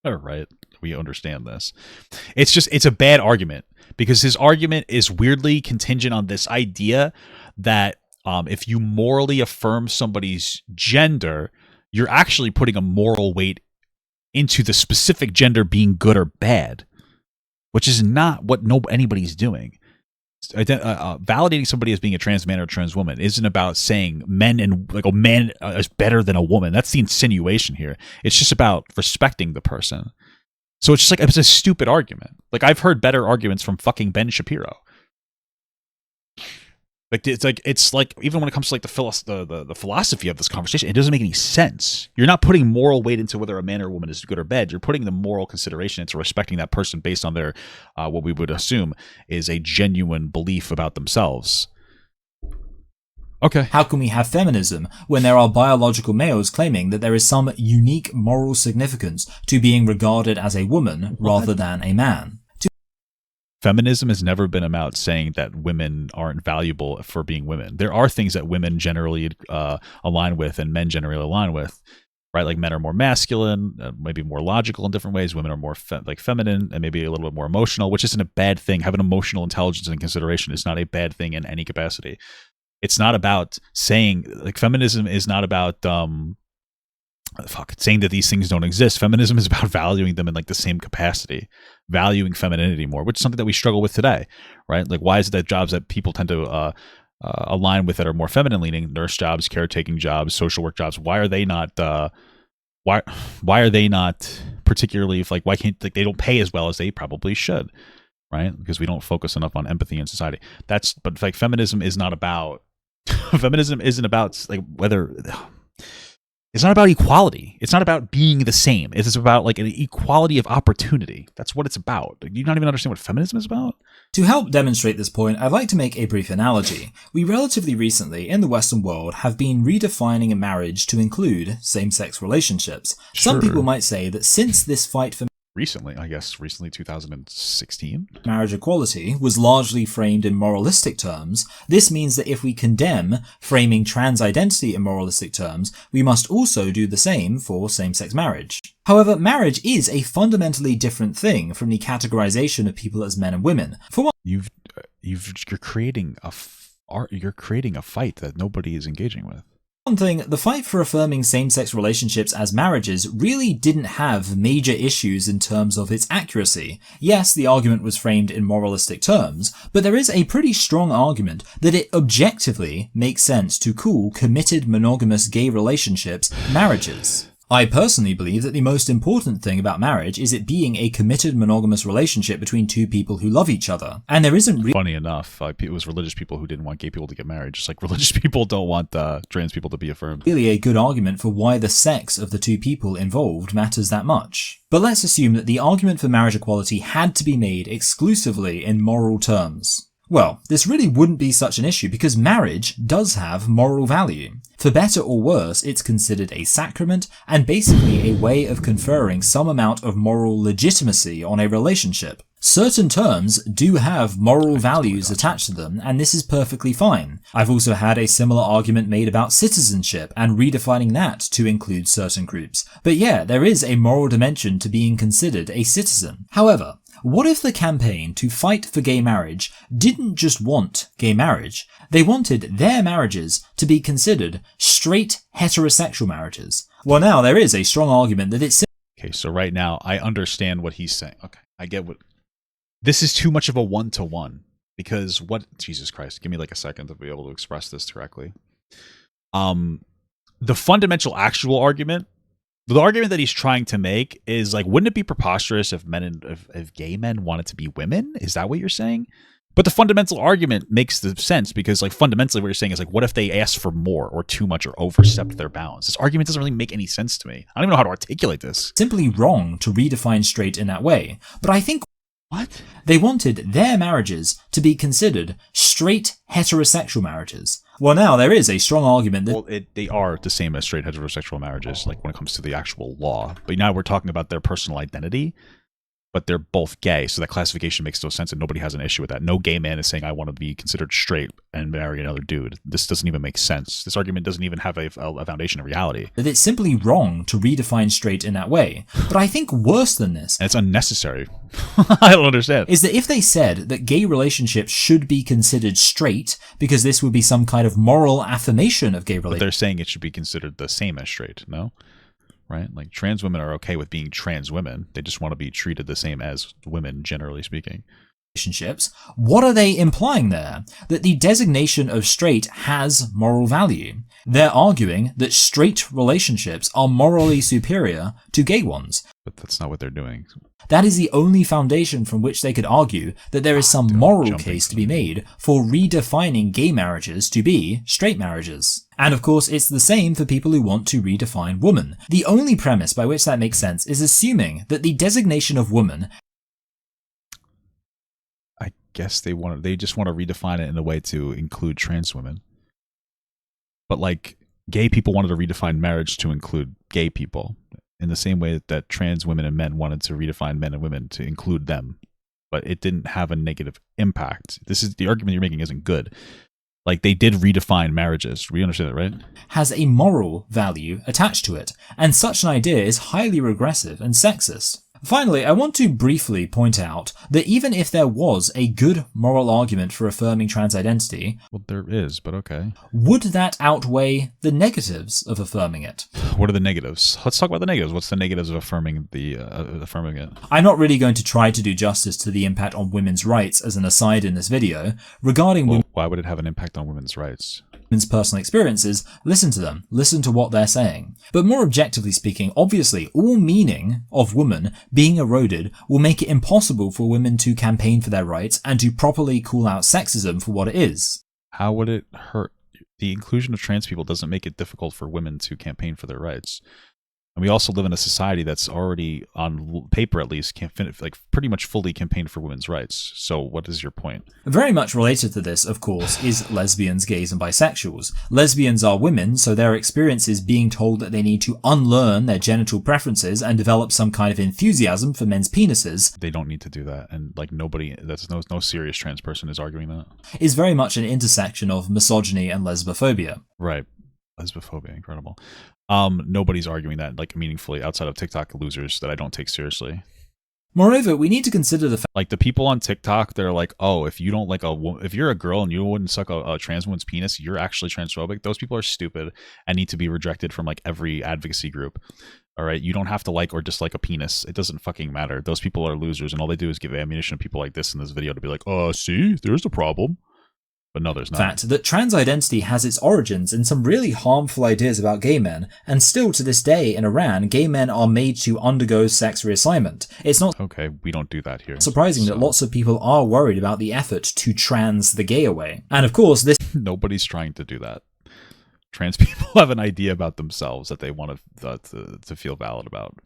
All right. We understand this. It's a bad argument because his argument is weirdly contingent on this idea that if you morally affirm somebody's gender, you're actually putting a moral weight into the specific gender being good or bad, which is not what anybody's doing. Validating somebody as being a trans man or a trans woman isn't about saying men and like a man is better than a woman. That's the insinuation here. It's just about respecting the person. So it's just like, it's a stupid argument. Like, I've heard better arguments from fucking Ben Shapiro. Like, it's like even when it comes to like the philosophy of this conversation, it doesn't make any sense. You're not putting moral weight into whether a man or a woman is good or bad. You're putting the moral consideration into respecting that person based on their what we would assume is a genuine belief about themselves. Okay. How can we have feminism when there are biological males claiming that there is some unique moral significance to being regarded as a woman rather than a man? Feminism has never been about saying that women aren't valuable for being women. There are things that women generally align with and men generally align with, right? Like men are more masculine, maybe more logical in different ways. Women are more feminine and maybe a little bit more emotional, which isn't a bad thing. Having emotional intelligence and consideration is not a bad thing in any capacity. It's not about saying, like, feminism is not about saying that these things don't exist. Feminism is about valuing them in like the same capacity, valuing femininity more, which is something that we struggle with today, right? Like, why is it that jobs that people tend to align with that are more feminine leaning, nurse jobs, caretaking jobs, social work jobs, why are they not why are they not particularly, like, why can't, like, they don't pay as well as they probably should, right? Because we don't focus enough on empathy in society. But like, feminism is not about feminism isn't about like whether it's not about equality. It's not about being the same. It's about like an equality of opportunity. That's what it's about. Do you not even understand what feminism is about? To help demonstrate this point, I'd like to make a brief analogy. We relatively recently, in the Western world, have been redefining marriage to include same-sex relationships. Sure. Some people might say that since this fight for Recently 2016. Marriage equality was largely framed in moralistic terms. This means that if we condemn framing trans identity in moralistic terms, we must also do the same for same-sex marriage. However, marriage is a fundamentally different thing from the categorization of people as men and women. For one, you're creating a fight that nobody is engaging with. One thing, the fight for affirming same-sex relationships as marriages really didn't have major issues in terms of its accuracy. Yes, the argument was framed in moralistic terms, but there is a pretty strong argument that it objectively makes sense to call committed monogamous gay relationships marriages. I personally believe that the most important thing about marriage is it being a committed monogamous relationship between two people who love each other. And there isn't funny enough, it was religious people who didn't want gay people to get married, just like religious people don't want trans people to be affirmed. Really a good argument for why the sex of the two people involved matters that much. But let's assume that the argument for marriage equality had to be made exclusively in moral terms. Well, this really wouldn't be such an issue because marriage does have moral value. For better or worse, it's considered a sacrament and basically a way of conferring some amount of moral legitimacy on a relationship. Certain terms do have moral values attached to them, and this is perfectly fine. I've also had a similar argument made about citizenship and redefining that to include certain groups. But yeah, there is a moral dimension to being considered a citizen. However, what if the campaign to fight for gay marriage didn't just want gay marriage? They wanted their marriages to be considered straight heterosexual marriages. Well, now there is a strong argument that it's... Okay, so right now I understand what he's saying. Okay, I get what... This is too much of a one-to-one because what... Jesus Christ, give me like a second to be able to express this correctly. The fundamental actual argument, the argument that he's trying to make is like, wouldn't it be preposterous if if gay men wanted to be women? Is that what you're saying? But the fundamental argument makes the sense because, like, fundamentally what you're saying is like, what if they asked for more or too much or overstepped their bounds? This argument doesn't really make any sense to me. I don't even know how to articulate this. Simply wrong to redefine straight in that way. But I think what? They wanted their marriages to be considered straight heterosexual marriages. Well, now there is a strong argument that... Well, they are the same as straight heterosexual marriages, like when it comes to the actual law. But now we're talking about their personal identity, but they're both gay, so that classification makes no sense and nobody has an issue with that. No gay man is saying, I want to be considered straight and marry another dude. This doesn't even make sense. This argument doesn't even have a foundation in reality. That it's simply wrong to redefine straight in that way. But I think worse than this... And it's unnecessary. I don't understand. Is that if they said that gay relationships should be considered straight, because this would be some kind of moral affirmation of gay relationships... But they're saying it should be considered the same as straight, no? Right? Like, trans women are okay with being trans women. They just want to be treated the same as women, generally speaking. relationships, what are they implying there? That the designation of straight has moral value. They're arguing that straight relationships are morally superior to gay ones. But that's not what they're doing. That is the only foundation from which they could argue that there is some moral case to be made for redefining gay marriages to be straight marriages. And of course, it's the same for people who want to redefine woman. The only premise by which that makes sense is assuming that the designation of woman, I guess they just want to redefine it in a way to include trans women. But like gay people wanted to redefine marriage to include gay people in the same way that trans women and men wanted to redefine men and women to include them. But it didn't have a negative impact. This is the argument you're making isn't good. Like they did redefine marriages. We understand that, right? Has a moral value attached to it, and such an idea is highly regressive and sexist. Finally, I want to briefly point out that even if there was a good moral argument for affirming trans identity, well, there is, but okay. Would that outweigh the negatives of affirming it? What are the negatives? Let's talk about the negatives. What's the negatives of affirming it? I'm not really going to try to do justice to the impact on women's rights as an aside in this video. Regarding why would it have an impact on women's rights? Women's personal experiences, listen to them, listen to what they're saying. But more objectively speaking, obviously, all meaning of woman being eroded will make it impossible for women to campaign for their rights and to properly call out sexism for what it is. How would it hurt? The inclusion of trans people doesn't make it difficult for women to campaign for their rights. And we also live in a society that's already, on paper at least, pretty much fully campaigned for women's rights. So what is your point? Very much related to this, of course, is lesbians, gays, and bisexuals. Lesbians are women, so their experience is being told that they need to unlearn their genital preferences and develop some kind of enthusiasm for men's penises. They don't need to do that, and like nobody, that's no serious trans person is arguing that. Is very much an intersection of misogyny and lesbophobia. Right. Lesbophobia, incredible. Nobody's arguing that like meaningfully outside of TikTok losers that I don't take seriously. Moreover, we need to consider the fact like the people on TikTok, they're like, oh, if you don't like if you're a girl and you wouldn't suck a trans woman's penis, you're actually transphobic. Those people are stupid and need to be rejected from like every advocacy group. All right, you don't have to like or dislike a penis. It doesn't fucking matter. Those people are losers, and all they do is give ammunition to people like this in this video to be like, see, there's a problem. But no, there's not. Fact that trans identity has its origins in some really harmful ideas about gay men, and still to this day in Iran, gay men are made to undergo sex reassignment. It's not okay, we don't do that here. Surprising that lots of people are worried about the effort to trans the gay away. And of course, this nobody's trying to do that. Trans people have an idea about themselves that they want to feel valid about.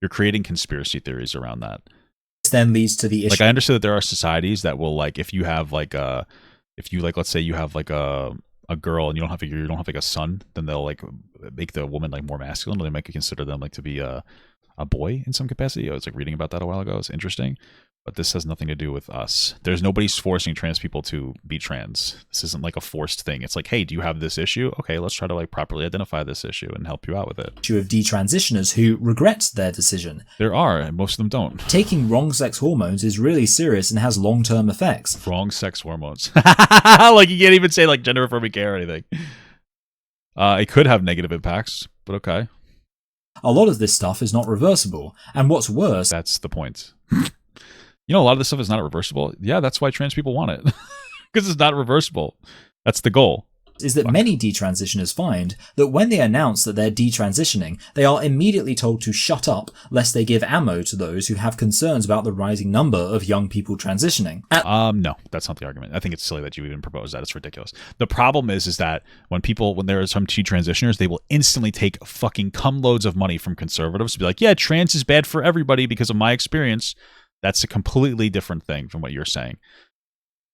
You're creating conspiracy theories around that. This then leads to the issue. Like I understand that there are societies that will like if you have like a if you like let's say you have like a girl and you don't have like a son, then they'll like make the woman like more masculine, or they might consider them like to be a boy in some capacity. I was like reading about that a while ago. It's interesting. But this has nothing to do with us. There's nobody's forcing trans people to be trans. This isn't like a forced thing. It's like, hey, do you have this issue? Okay, let's try to like properly identify this issue and help you out with it. Issue of detransitioners who regret their decision. There are, and most of them don't. Taking wrong sex hormones is really serious and has long-term effects. Wrong sex hormones. Like you can't even say like gender affirming care or anything. It could have negative impacts, but okay. A lot of this stuff is not reversible, and what's worse... That's the point. You know, a lot of this stuff is not reversible. Yeah, that's why trans people want it. Because it's not reversible. That's the goal. Is that many detransitioners find that when they announce that they're detransitioning, they are immediately told to shut up lest they give ammo to those who have concerns about the rising number of young people transitioning. No, that's not the argument. I think it's silly that you even propose that. It's ridiculous. The problem is that when there are some detransitioners, they will instantly take fucking cum loads of money from conservatives to be like, yeah, trans is bad for everybody because of my experience. That's a completely different thing from what you're saying.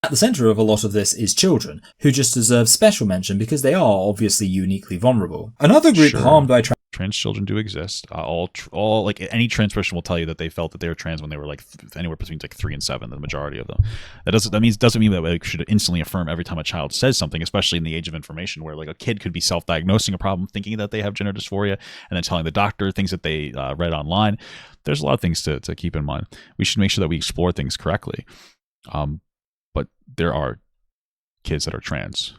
At the center of a lot of this is children, who just deserve special mention because they are obviously uniquely vulnerable. Another group harmed by trans children do exist. All like any trans person will tell you that they felt that they were trans when they were like anywhere between like 3 and 7. The majority of them. Doesn't mean that we should instantly affirm every time a child says something, especially in the age of information, where like a kid could be self-diagnosing a problem, thinking that they have gender dysphoria, and then telling the doctor things that they read online. There's a lot of things to keep in mind. We should make sure that we explore things correctly. But there are kids that are trans,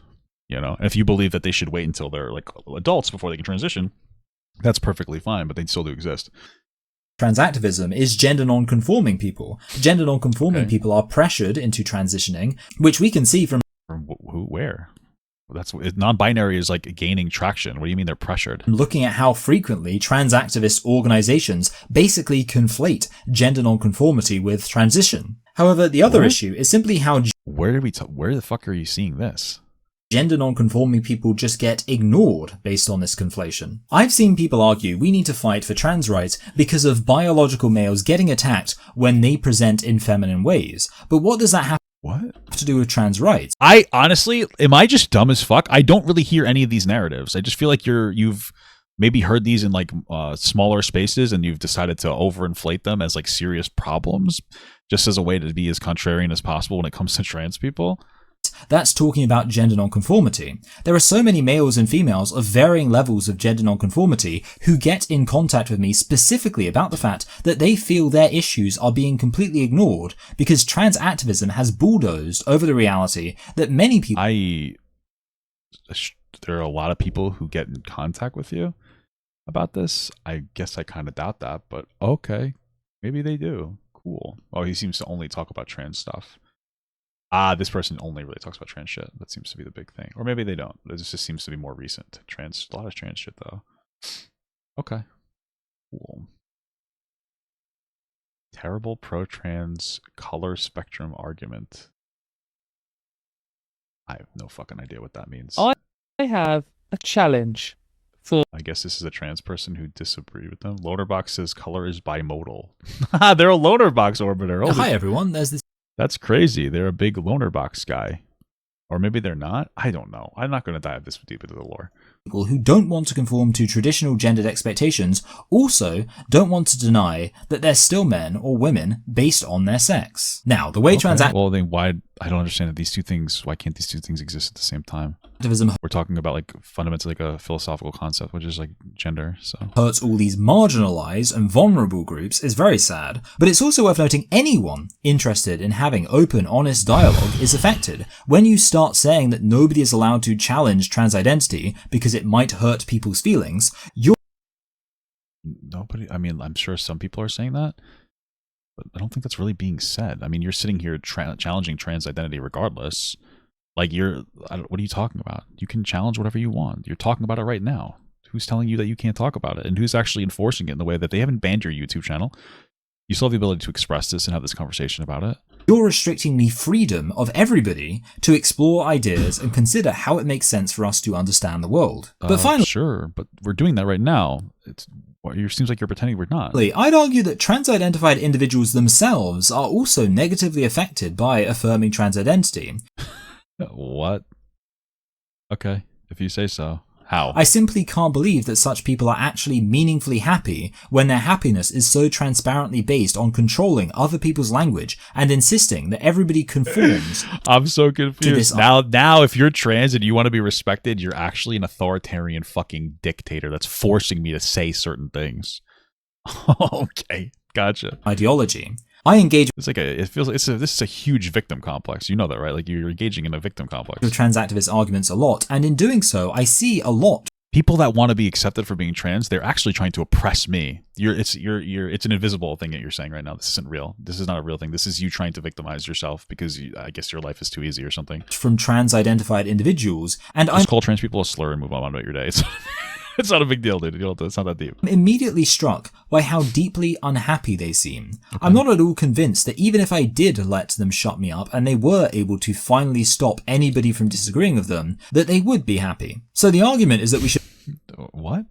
you know. And if you believe that they should wait until they're like adults before they can transition, that's perfectly fine, but they still do exist. Transactivism is gender non-conforming people. Gender non-conforming people are pressured into transitioning, which we can see from who, where? That's non-binary is like gaining traction. What do you mean they're pressured? Looking at how frequently trans activist organizations basically conflate gender non-conformity with transition. However, the other issue is simply how where the fuck are you seeing this? Gender non-conforming people just get ignored based on this conflation. I've seen people argue we need to fight for trans rights because of biological males getting attacked when they present in feminine ways. But what does that have to do with trans rights? I honestly, am I just dumb as fuck? I don't really hear any of these narratives. I just feel like you've maybe heard these in like smaller spaces and you've decided to overinflate them as like serious problems just as a way to be as contrarian as possible when it comes to trans people. That's talking about gender nonconformity. There are so many males and females of varying levels of gender nonconformity who get in contact with me specifically about the fact that they feel their issues are being completely ignored because trans activism has bulldozed over the reality that many people... There are a lot of people who get in contact with you about this. I guess I kind of doubt that, but okay. Maybe they do. Cool. Oh, he seems to only talk about trans stuff. This person only really talks about trans shit. That seems to be the big thing. Or maybe they don't. This just seems to be more recent. A lot of trans shit, though. Okay. Cool. Terrible pro-trans color spectrum argument. I have no fucking idea what that means. I have a challenge for... I guess this is a trans person who disagreed with them. Loaderbox says color is bimodal. They're a Loaderbox orbiter. Hi, everyone. There's this... That's crazy. They're a big loner box guy. Or maybe they're not. I don't know. I'm not going to dive this deep into the lore. People who don't want to conform to traditional gendered expectations also don't want to deny that they're still men or women based on their sex. Now, the way Well, then why... I don't understand that these two things... Why can't these two things exist at the same time? We're talking about like fundamentally like a philosophical concept, which is like gender, so... hurts all these marginalized and vulnerable groups is very sad, but it's also worth noting anyone interested in having open, honest dialogue is affected. When you start saying that nobody is allowed to challenge trans identity because it might hurt people's feelings, you're... Nobody... I mean, I'm sure some people are saying that, but I don't think that's really being said. I mean, you're sitting here challenging trans identity regardless. Like, what are you talking about? You can challenge whatever you want. You're talking about it right now. Who's telling you that you can't talk about it? And who's actually enforcing it in the way that they haven't banned your YouTube channel? You still have the ability to express this and have this conversation about it. You're restricting the freedom of everybody to explore ideas and consider how it makes sense for us to understand the world. But finally... Sure, but we're doing that right now. It seems like you're pretending we're not. I'd argue that trans-identified individuals themselves are also negatively affected by affirming trans identity. What? Okay, if you say so. How? I simply can't believe that such people are actually meaningfully happy when their happiness is so transparently based on controlling other people's language and insisting that everybody conforms. I'm so confused. Now, if you're trans and you want to be respected, you're actually an authoritarian fucking dictator that's forcing me to say certain things. Okay, gotcha. Ideology. I engage this is a huge victim complex. You know that, right? Like you're engaging in a victim complex. With trans activist arguments a lot, and in doing so, I see a lot. People that want to be accepted for being trans, they're actually trying to oppress me. It's an invisible thing that you're saying right now. This isn't real. This is not a real thing. This is you trying to victimize yourself because I guess your life is too easy or something. From trans-identified individuals, and just call trans people a slur and move on about your day. It's not a big deal, dude. It's not that deep. I'm immediately struck by how deeply unhappy they seem. Okay. I'm not at all convinced that even if I did let them shut me up and they were able to finally stop anybody from disagreeing with them, that they would be happy. So the argument is that we should... What?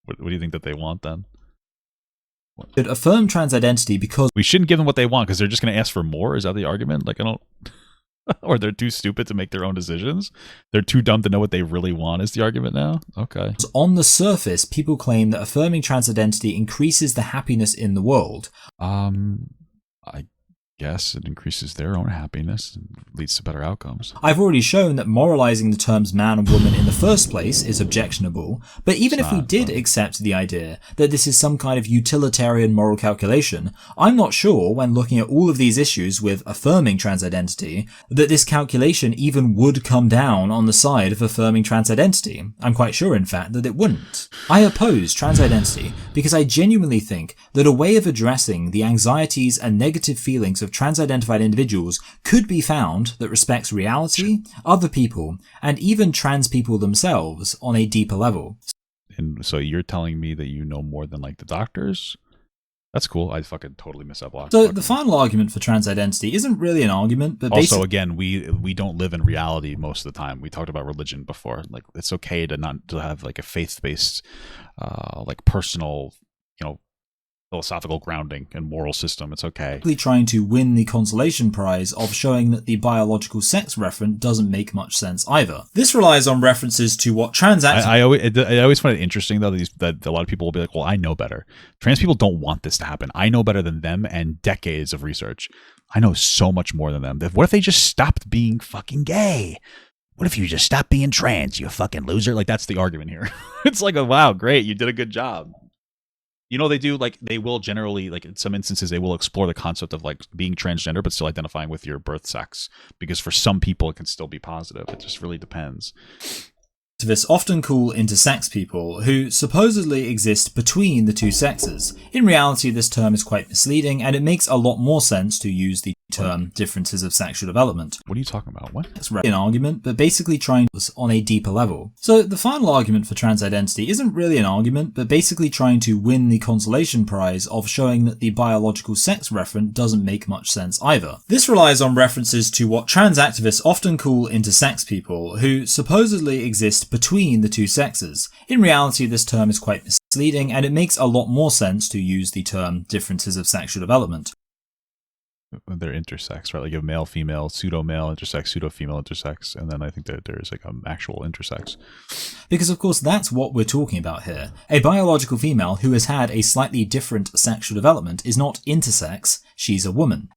What do you think that they want then? Should affirm trans identity because... We shouldn't give them what they want because they're just going to ask for more? Is that the argument? Like, I don't... Or they're too stupid to make their own decisions? They're too dumb to know what they really want is the argument now? Okay. On the surface, people claim that affirming trans identity increases the happiness in the world. I Yes, it increases their own happiness and leads to better outcomes. I've already shown that moralizing the terms man and woman in the first place is objectionable, but even if we did accept the idea that this is some kind of utilitarian moral calculation, I'm not sure, when looking at all of these issues with affirming trans identity, that this calculation even would come down on the side of affirming trans identity. I'm quite sure, in fact, that it wouldn't. I oppose trans identity because I genuinely think that a way of addressing the anxieties and negative feelings of trans-identified individuals could be found that respects reality, other people, and even trans people themselves on a deeper level. And so you're telling me that you know more than like the doctors? That's cool. I fucking totally miss that block. So the final argument for trans identity isn't really an argument, but also, again, we don't live in reality most of the time. We talked about religion before. Like, it's okay to not to have like a faith-based, like personal, philosophical grounding and moral system. It's okay. Trying to win the consolation prize of showing that the biological sex referent doesn't make much sense either. This relies on references to what trans I always find it interesting though that a lot of people will be like, well, I know better. Trans people don't want this to happen. I know better than them and decades of research. I know so much more than them. What if they just stopped being fucking gay? What if you just stopped being trans, you fucking loser? Like, that's the argument here. It's like, wow, great, you did a good job. They will generally, like in some instances, they will explore the concept of like being transgender, but still identifying with your birth sex. Because for some people, it can still be positive. It just really depends. Activists often call intersex people who supposedly exist between the two sexes. In reality, this term is quite misleading, and it makes a lot more sense to use the term differences of sexual development. What are you talking about? What? It's an argument, but basically trying to on a deeper level. So the final argument for trans identity isn't really an argument, but basically trying to win the consolation prize of showing that the biological sex referent doesn't make much sense either. This relies on references to what trans activists often call intersex people who supposedly exist between the two sexes. In reality, this term is quite misleading, and it makes a lot more sense to use the term differences of sexual development. They're intersex, right? Like you have male, female, pseudo-male, intersex, pseudo-female, intersex, and then I think that there's like an actual intersex. Because of course that's what we're talking about here. A biological female who has had a slightly different sexual development is not intersex, she's a woman.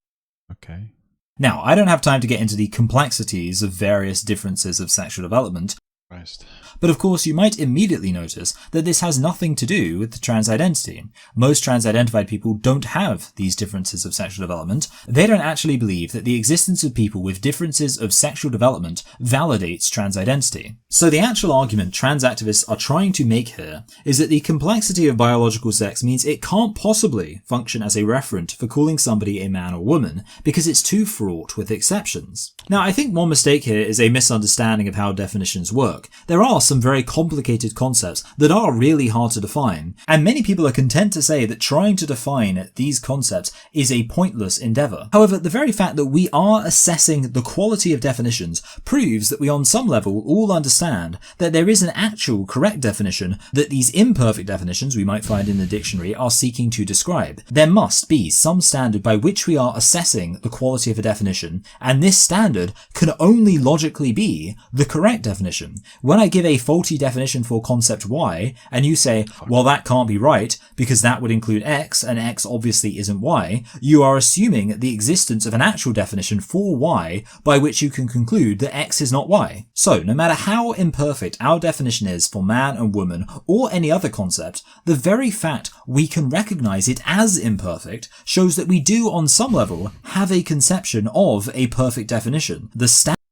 Okay. Now, I don't have time to get into the complexities of various differences of sexual development, Christ. But of course, you might immediately notice that this has nothing to do with the trans identity. Most trans-identified people don't have these differences of sexual development. They don't actually believe that the existence of people with differences of sexual development validates trans identity. So the actual argument trans activists are trying to make here is that the complexity of biological sex means it can't possibly function as a referent for calling somebody a man or woman because it's too fraught with exceptions. Now, I think one mistake here is a misunderstanding of how definitions work. There are some very complicated concepts that are really hard to define, and many people are content to say that trying to define these concepts is a pointless endeavour. However, the very fact that we are assessing the quality of definitions proves that we on some level all understand that there is an actual correct definition that these imperfect definitions we might find in the dictionary are seeking to describe. There must be some standard by which we are assessing the quality of a definition, and this standard can only logically be the correct definition. When I give a faulty definition for concept Y, and you say, well, that can't be right, because that would include X, and X obviously isn't Y, you are assuming the existence of an actual definition for Y by which you can conclude that X is not Y. So, no matter how imperfect our definition is for man and woman, or any other concept, the very fact we can recognize it as imperfect shows that we do, on some level, have a conception of a perfect definition.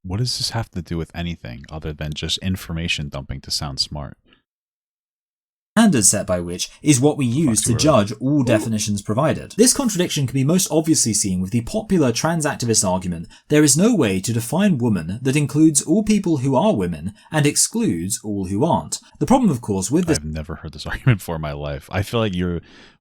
What does this have to do with anything other than just information dumping to sound smart? Standard set by which is what we use to judge all definitions provided. This contradiction can be most obviously seen with the popular trans activist argument there is no way to define woman that includes all people who are women and excludes all who aren't. The problem, of course, with this— I've never heard this argument before in my life. I feel like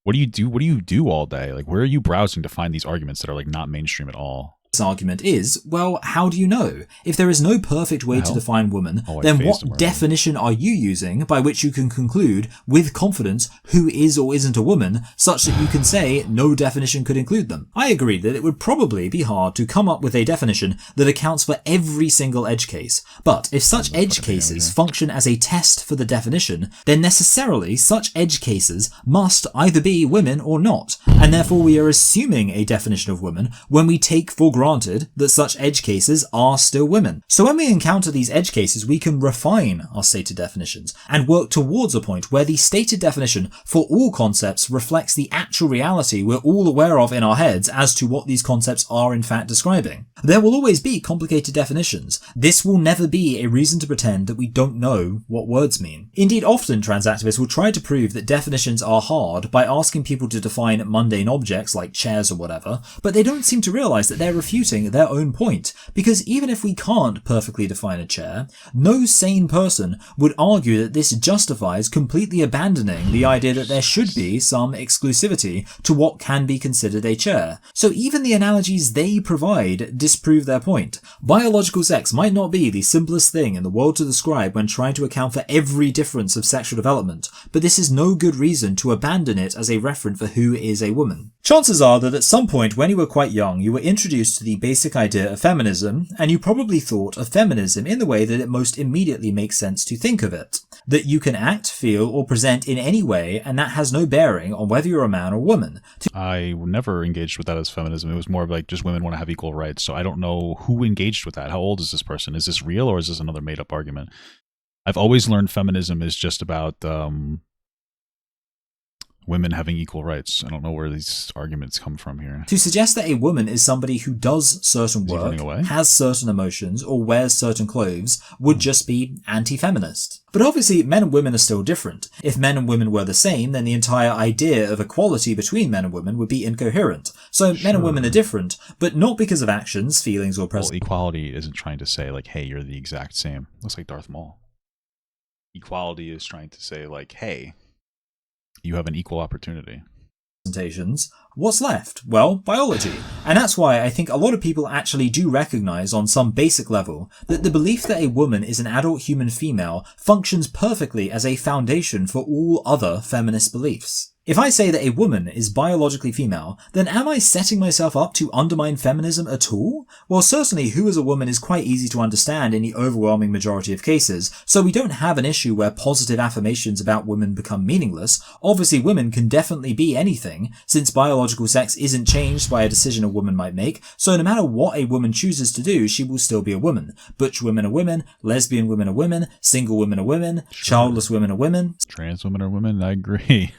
what do you do all day? Like, where are you browsing to find these arguments that are like not mainstream at all? Webb's argument is, well, how do you know? If there is no perfect way to define woman, then what definition are you using by which you can conclude with confidence who is or isn't a woman, such that you can say no definition could include them? I agree that it would probably be hard to come up with a definition that accounts for every single edge case, but if such edge cases function as a test for the definition, then necessarily such edge cases must either be women or not, and therefore we are assuming a definition of woman when we take for granted that such edge cases are still women. So when we encounter these edge cases, we can refine our stated definitions and work towards a point where the stated definition for all concepts reflects the actual reality we're all aware of in our heads as to what these concepts are in fact describing. There will always be complicated definitions. This will never be a reason to pretend that we don't know what words mean. Indeed, often trans activists will try to prove that definitions are hard by asking people to define mundane objects like chairs or whatever, but they don't seem to realise that they're refuting their own point, because even if we can't perfectly define a chair, no sane person would argue that this justifies completely abandoning the idea that there should be some exclusivity to what can be considered a chair. So even the analogies they provide disprove their point. Biological sex might not be the simplest thing in the world to describe when trying to account for every difference of sexual development, but this is no good reason to abandon it as a referent for who is a woman. Chances are that at some point when you were quite young, you were introduced to the basic idea of feminism, and you probably thought of feminism in the way that it most immediately makes sense to think of it. That you can act, feel, or present in any way, and that has no bearing on whether you're a man or woman. I never engaged with that as feminism. It was more of like just women want to have equal rights. So I don't know who engaged with that. How old is this person? Is this real or is this another made up argument? I've always learned feminism is just about women having equal rights. I don't know where these arguments come from here. To suggest that a woman is somebody who does certain work, has certain emotions, or wears certain clothes would just be anti-feminist. But obviously, men and women are still different. If men and women were the same, then the entire idea of equality between men and women would be incoherent. So men and women are different, but not because of actions, feelings, or presence. Well, equality isn't trying to say, like, hey, you're the exact same. Looks like Darth Maul. Equality is trying to say, like, hey, you have an equal opportunity. What's left? Well, biology. And that's why I think a lot of people actually do recognize on some basic level that the belief that a woman is an adult human female functions perfectly as a foundation for all other feminist beliefs. If I say that a woman is biologically female, then am I setting myself up to undermine feminism at all? Well, certainly who is a woman is quite easy to understand in the overwhelming majority of cases, so we don't have an issue where positive affirmations about women become meaningless. Obviously women can definitely be anything, since biological sex isn't changed by a decision a woman might make, so no matter what a woman chooses to do, she will still be a woman. Butch women are women, lesbian women are women, single women are women, childless women are women. Trans women are women, I agree.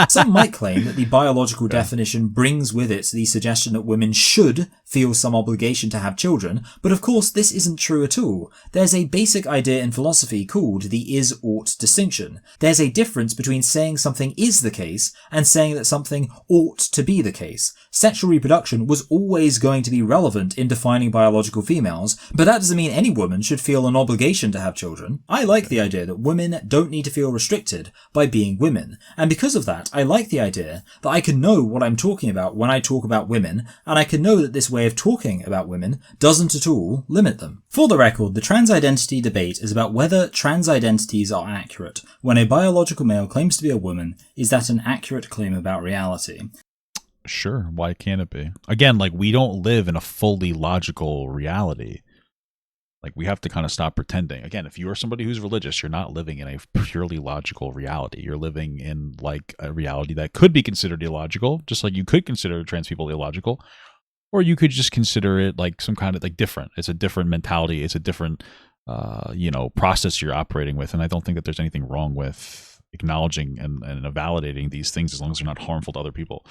Some might claim that the biological definition brings with it the suggestion that women should feel some obligation to have children, but of course this isn't true at all. There's a basic idea in philosophy called the is-ought distinction. There's a difference between saying something is the case and saying that something ought to be the case. Sexual reproduction was always going to be relevant in defining biological females, but that doesn't mean any woman should feel an obligation to have children. I like the idea that women don't need to feel restricted by being women, and because of that, I like the idea that I can know what I'm talking about when I talk about women, and I can know that this way of talking about women doesn't at all limit them. For the record, the trans identity debate is about whether trans identities are accurate. When a biological male claims to be a woman, is that an accurate claim about reality? Sure, why can't it be? Again, like, we don't live in a fully logical reality. Like, we have to kind of stop pretending. Again, if you are somebody who's religious, you're not living in a purely logical reality. You're living in, like, a reality that could be considered illogical, just like you could consider trans people illogical, or you could just consider it like some kind of, like, different. It's a different mentality. It's a different, process you're operating with. And I don't think that there's anything wrong with acknowledging and validating these things as long as they're not harmful to other people.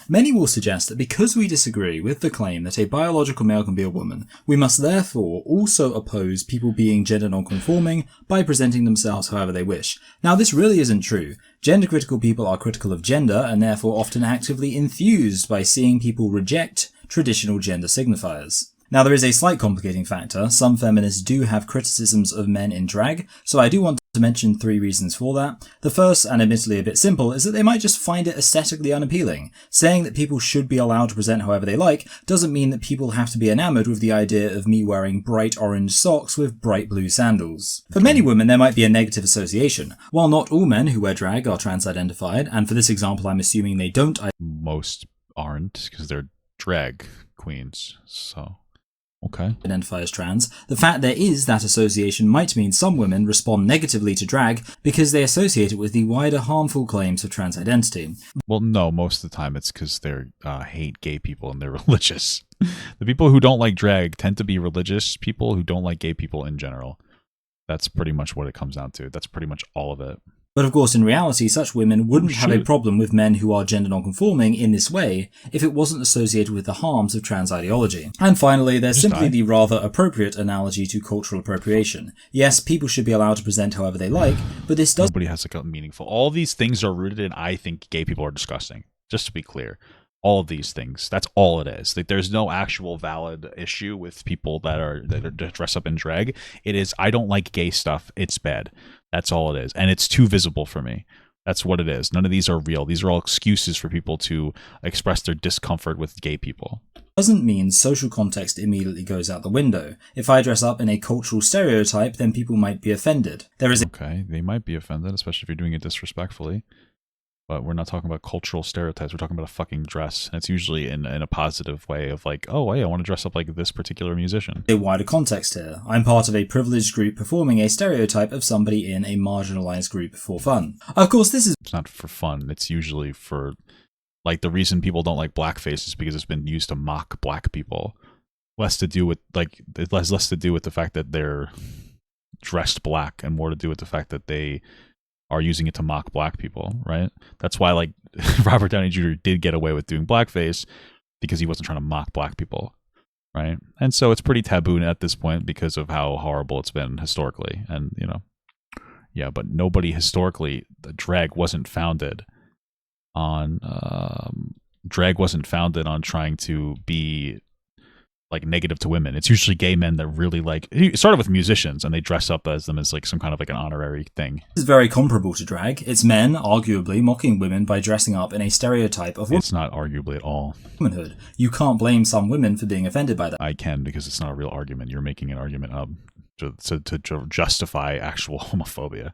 Many will suggest that because we disagree with the claim that a biological male can be a woman, we must therefore also oppose people being gender non-conforming by presenting themselves however they wish. Now, this really isn't true. Gender-critical people are critical of gender and therefore often actively enthused by seeing people reject traditional gender signifiers. Now, there is a slight complicating factor. Some feminists do have criticisms of men in drag, so I do want to mention 3 reasons for that. The first, and admittedly a bit simple, is that they might just find it aesthetically unappealing. Saying that people should be allowed to present however they like doesn't mean that people have to be enamored with the idea of me wearing bright orange socks with bright blue sandals. For many women, there might be a negative association. While not all men who wear drag are trans-identified, and for this example I'm assuming they don't. Most aren't, because they're drag queens, so... Okay. Identify as trans, the fact there is that association might mean some women respond negatively to drag because they associate it with the wider harmful claims of trans identity. Well, no, most of the time it's because they hate gay people and they're religious. The people who don't like drag tend to be religious people who don't like gay people in general. That's pretty much what it comes down to. That's pretty much all of it. But of course, in reality, such women wouldn't have a problem with men who are gender non-conforming in this way if it wasn't associated with the harms of trans ideology. And finally, there's simply the rather appropriate analogy to cultural appropriation. Yes, people should be allowed to present however they like, but this does... Nobody has like a meaningful... All these things are rooted in, I think gay people are disgusting. Just to be clear. All of these things. That's all it is. Like, there's no actual valid issue with people that are dress up in drag. It is, I don't like gay stuff. It's bad. That's all it is. And it's too visible for me. That's what it is. None of these are real. These are all excuses for people to express their discomfort with gay people. Doesn't mean social context immediately goes out the window. If I dress up in a cultural stereotype, then people might be offended. Okay, they might be offended, especially if you're doing it disrespectfully. But we're not talking about cultural stereotypes. We're talking about a fucking dress. And it's usually in a positive way of like, oh, hey, I want to dress up like this particular musician. A wider context here. I'm part of a privileged group performing a stereotype of somebody in a marginalized group for fun. Of course, this is... It's not for fun. It's usually for... Like, the reason people don't like blackface is because it's been used to mock black people. Less to do with, like... It has less to do with the fact that they're dressed black and more to do with the fact that they... are using it to mock black people, right? That's why, like, Robert Downey Jr. did get away with doing blackface because he wasn't trying to mock black people, right? And so it's pretty taboo at this point because of how horrible it's been historically. And, you know, yeah, but nobody historically, the drag wasn't founded on trying to be like negative to women. It's usually gay men that really like, it started with musicians and they dress up as them as like some kind of like an honorary thing. This is very comparable to drag. It's men, arguably, mocking women by dressing up in a stereotype of It's not arguably at all. Womanhood. You can't blame some women for being offended by that. I can, because it's not a real argument. You're making an argument to justify actual homophobia.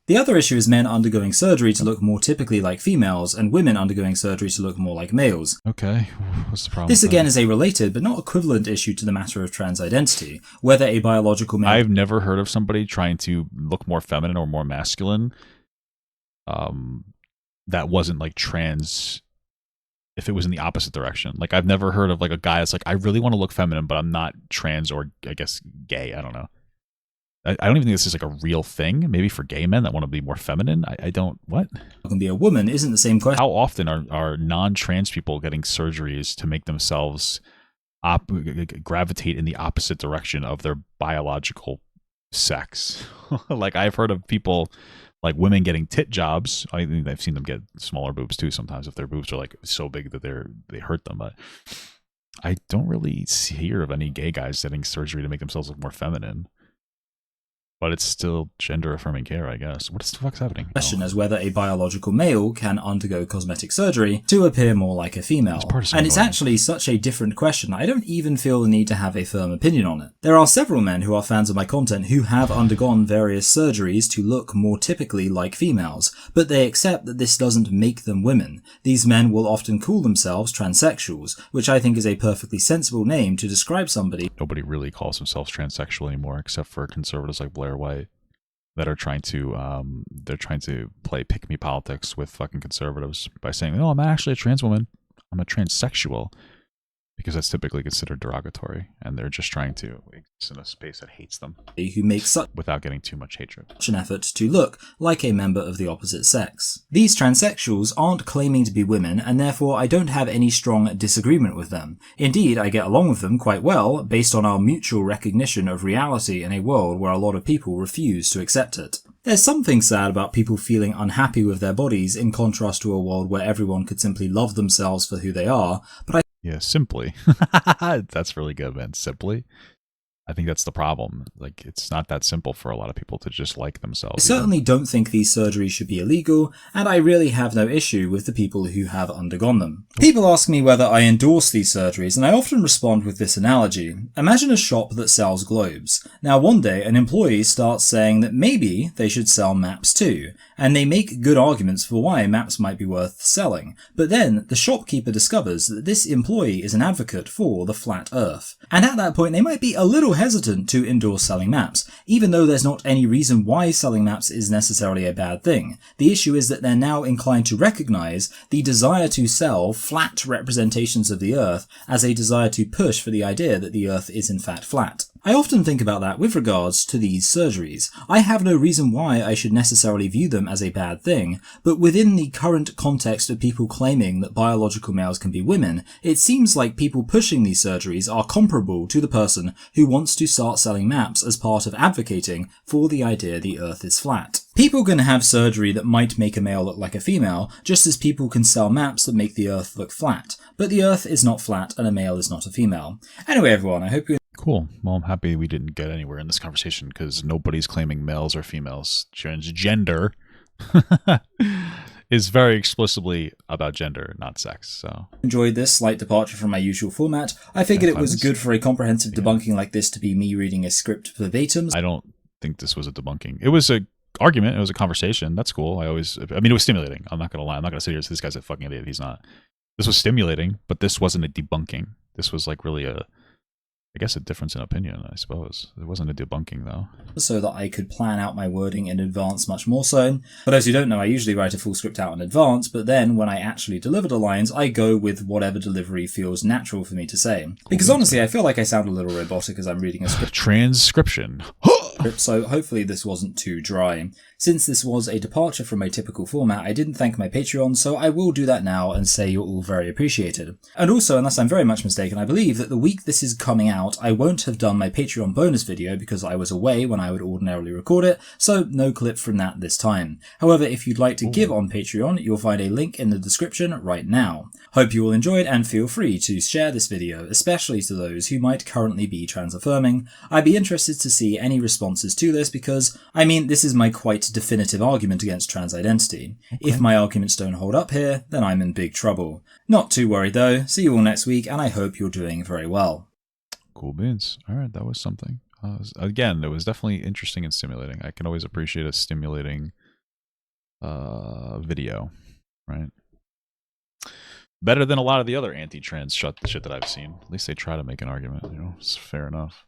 The other issue is men undergoing surgery to look more typically like females and women undergoing surgery to look more like males. Okay, what's the problem? This again is a related but not equivalent issue to the matter of trans identity, whether a biological male... I've never heard of somebody trying to look more feminine or more masculine that wasn't like trans if it was in the opposite direction. Like, I've never heard of like a guy that's like, I really want to look feminine, but I'm not trans or I guess gay. I don't know. I don't even think this is like a real thing. Maybe for gay men that want to be more feminine. I don't... What? Can be a woman isn't the same question. How often are non-trans people getting surgeries to make themselves gravitate in the opposite direction of their biological sex? Like, I've heard of people, like women getting tit jobs. I think I've seen them get smaller boobs too sometimes if their boobs are like so big that they hurt them. But I don't really hear of any gay guys getting surgery to make themselves look more feminine. But it's still gender-affirming care, I guess. What the fuck's happening? Question as whether a biological male can undergo cosmetic surgery to appear more like a female. And it's actually such a different question, I don't even feel the need to have a firm opinion on it. There are several men who are fans of my content who have undergone various surgeries to look more typically like females, but they accept that this doesn't make them women. These men will often call themselves transsexuals, which I think is a perfectly sensible name to describe somebody. Nobody really calls themselves transsexual anymore, except for conservatives like Blair White that are trying to play pick-me politics with fucking conservatives by saying, "Oh, I'm not actually a trans woman. I'm a transsexual," because that's typically considered derogatory, and they're just trying to exist in a space that hates them. Who makes such without getting too much hatred. An effort to look like a member of the opposite sex. These transsexuals aren't claiming to be women, and therefore I don't have any strong disagreement with them. Indeed, I get along with them quite well, based on our mutual recognition of reality in a world where a lot of people refuse to accept it. There's something sad about people feeling unhappy with their bodies in contrast to a world where everyone could simply love themselves for who they are, but Yeah, simply. That's really good, man. Simply. I think that's the problem. Like, it's not that simple for a lot of people to just like I themselves. certainly don't think these surgeries should be illegal, and I really have no issue with the people who have undergone them. People ask me whether I endorse these surgeries, and I often respond with this analogy. Imagine a shop that sells globes. Now one day an employee starts saying that maybe they should sell maps too, and they make good arguments for why maps might be worth selling. But then the shopkeeper discovers that this employee is an advocate for the flat earth. And at that point they might be a little hesitant to endorse selling maps, even though there's not any reason why selling maps is necessarily a bad thing. The issue is that they're now inclined to recognize the desire to sell flat representations of the earth as a desire to push for the idea that the earth is in fact flat. I often think about that with regards to these surgeries. I have no reason why I should necessarily view them as a bad thing, but within the current context of people claiming that biological males can be women, it seems like people pushing these surgeries are comparable to the person who wants to start selling maps as part of advocating for the idea the earth is flat. People can have surgery that might make a male look like a female, just as people can sell maps that make the earth look flat. But the earth is not flat and a male is not a female. Anyway everyone, I hope you Cool. Well, I'm happy we didn't get anywhere in this conversation because nobody's claiming males or females. Transgender is very explicitly about gender, not sex. So enjoyed this slight departure from my usual format. I figured it was good for a comprehensive debunking like this to be me reading a script verbatim. I don't think this was a debunking. It was a argument. It was a conversation. That's cool. I mean, it was stimulating. I'm not going to lie. I'm not going to sit here and say this guy's a fucking idiot. He's not. This was stimulating, but this wasn't a debunking. This was like really I guess a difference in opinion, I suppose. It wasn't a debunking, though. So that I could plan out my wording in advance much more so. For those who don't know, I usually write a full script out in advance, but then when I actually deliver the lines, I go with whatever delivery feels natural for me to say. Because honestly, I feel like I sound a little robotic as I'm reading a script. Transcription. So hopefully this wasn't too dry. Since this was a departure from my typical format, I didn't thank my Patreon, so I will do that now and say you're all very appreciated. And also, unless I'm very much mistaken, I believe that the week this is coming out, I won't have done my Patreon bonus video because I was away when I would ordinarily record it, so no clip from that this time. However, if you'd like to give on Patreon, you'll find a link in the description right now. Hope you all enjoyed and feel free to share this video, especially to those who might currently be trans-affirming. I'd be interested to see any responses to this because, I mean, this is my quite definitive argument against trans identity. If my arguments don't hold up here, then I'm in big trouble. Not too worried though, see you all next week and I hope you're doing very well. Cool beans. Alright, that was something. Again, it was definitely interesting and stimulating. I can always appreciate a stimulating video, right? Better than a lot of the other anti-trans shit that I've seen. At least they try to make an argument, you know, it's fair enough.